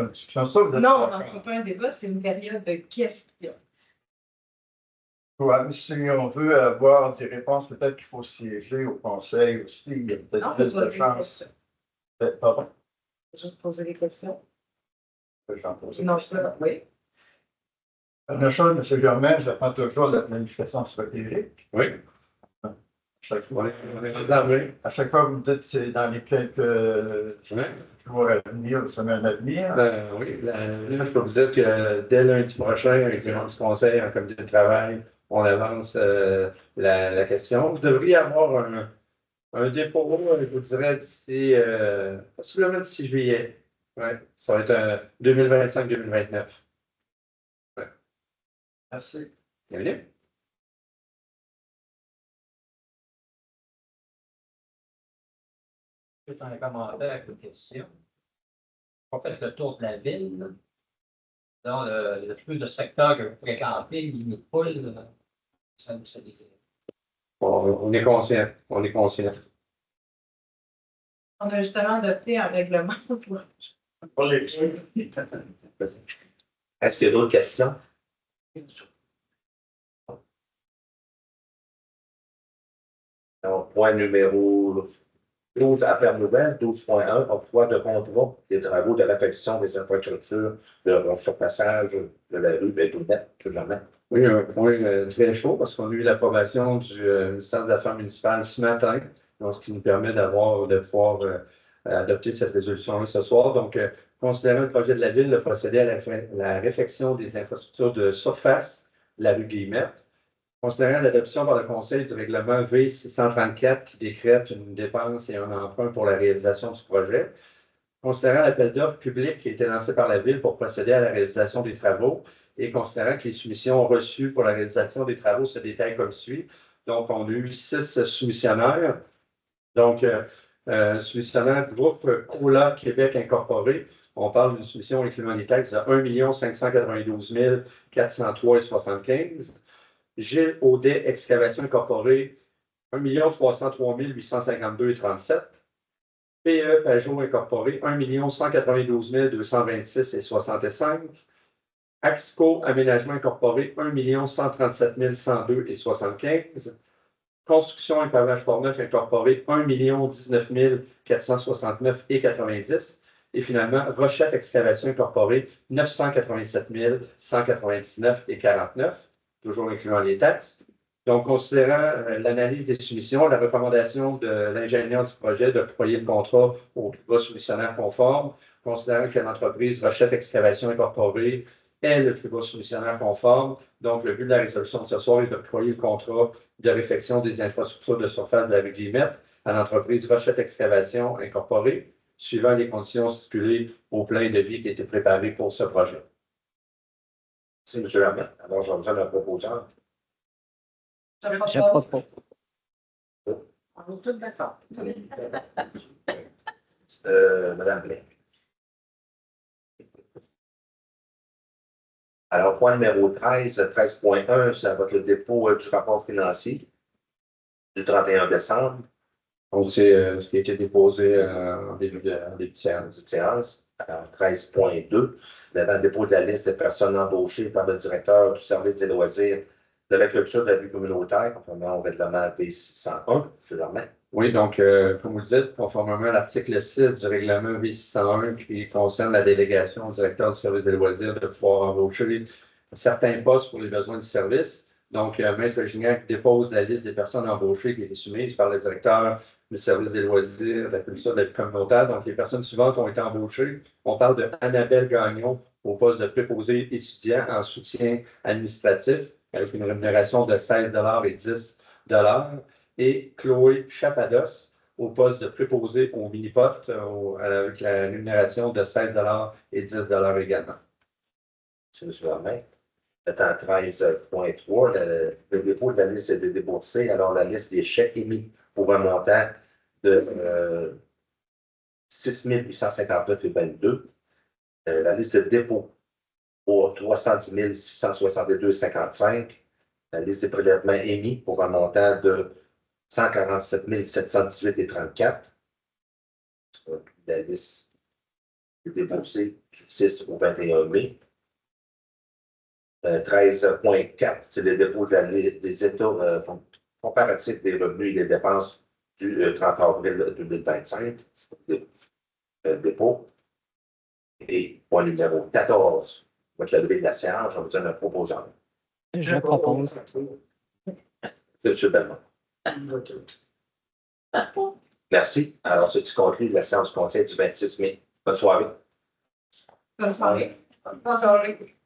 discussion sur ça. Vous êtes Non, d'accord? on ne fera pas un débat, c'est une période de questions. Ouais, mais si on veut avoir des réponses, peut-être qu'il faut siéger au conseil aussi. Il y a Non, peut-être on plus va de poser des chances. questions. Pardon? Juste poser des questions. J'en pose. Non, ça, oui. Une chose, M. Germain, j'attends toujours la planification stratégique. Oui. Chaque fois, On est réservé. à chaque fois, vous me dites que c'est dans les quelques jours à venir, semaines à venir. Oui, là, je peux vous dire que dès lundi prochain, avec les gens du conseil en comité de travail, on avance la question. Vous devriez avoir un dépôt, je vous dirais, d'ici, possiblement d'ici juillet. Ouais, ça va être 2025-2029. Merci. Bienvenue. C'est un commentaire avec une question. On fait le tour de la ville. Là. Disons, le plus de secteurs que vous fréquentez, limite pas, ça On est conscient. On est conscient. On a justement adopté un règlement pour les Est-ce qu'il y a d'autres questions? Donc, point numéro 12, affaires nouvelles, 12.1, octroi de contrat des travaux de réfection des infrastructures de surpassage de la rue Bédounet, tout le monde. Oui, un point très chaud parce qu'on a eu l'approbation du ministère des Affaires municipales ce matin, donc ce qui nous permet de pouvoir adopter cette résolution-là ce soir. Donc, considérant le projet de la Ville de procéder à la réfection des infrastructures de surface de la rue Guillemette, considérant l'adoption par le Conseil du règlement V634 qui décrète une dépense et un emprunt pour la réalisation du projet, considérant l'appel d'offres public qui a été lancé par la Ville pour procéder à la réalisation des travaux et considérant que les soumissions reçues pour la réalisation des travaux se détaillent comme suit. Donc, on a eu 6 soumissionnaires. Donc, soumissionnaire groupe Cola Québec Incorporé. On parle d'une soumission incluant les taxes de 1 592 403,75. Gilles Audet Excavation Incorporée, 1 303 852,37. PE Pajot Incorporé, 1 192 226,65. Axco Aménagement Incorporé, 1 137 102,75. Construction et pavage Portneuf Incorporé, 1 19 469,90. Et finalement, Rochette Excavation Incorporée, 987 199,49, toujours incluant les taxes. Donc, considérant l'analyse des soumissions, la recommandation de l'ingénieur du projet d'octroyer le contrat au plus bas soumissionnaire conforme, considérant que l'entreprise Rochette Excavation Incorporée est le plus bas soumissionnaire conforme. Donc, le but de la résolution de ce soir est d'octroyer le contrat de réfection des infrastructures de surface de la rue Guillemette à l'entreprise Rochette Excavation Incorporée, suivant les conditions stipulées au plan de vie qui a été préparé pour ce projet. Merci, M. Lamette. Alors, j'ai besoin d'un proposant. Je propose. On est tous d'accord. Madame Blais. Alors, point numéro 13, 13.1, ça va être le dépôt du rapport financier du 31 décembre. Donc, c'est ce qui a été déposé en début de séance. Séance. Alors, 13.2, le dépôt de la liste des personnes embauchées par le directeur du service des loisirs de la culture de la vie communautaire, conformément au règlement V601, je le remets. Oui, donc, comme vous le dites, conformément à l'article 6 du règlement V601 qui concerne la délégation au directeur du service des loisirs de pouvoir embaucher certains postes pour les besoins du service. Donc, Maître Gignac dépose la liste des personnes embauchées qui est soumise par le directeur du service des loisirs, de la culture de la vie communautaire. Donc, les personnes suivantes ont été embauchées. On parle de Annabelle Gagnon au poste de préposé étudiant en soutien administratif avec une rémunération de 16 et 10 et Chloé Chapados au poste de préposé au mini-pot avec la rémunération de 16 et 10 également. C'est M. Germain. Étant 13.3, le dépôt de la liste est déboursé. Alors, la liste des chèques émis pour un montant de 6 859,22. La liste de dépôt pour 310 662,55. La liste des prélèvements émis pour un montant de 147 718,34. La liste est déboursée du 6 au 21 mai. 13.4, c'est le dépôt des états comparatifs des revenus et des dépenses du 30 avril 2025. Dépôt. Et point numéro 14, votre lever de la séance, on vous donne un proposant. Je propose. M. Belmont. Merci. Alors, ceci conclut la séance du conseil du 26 mai. Bonne soirée. Bonne soirée. Bonne soirée.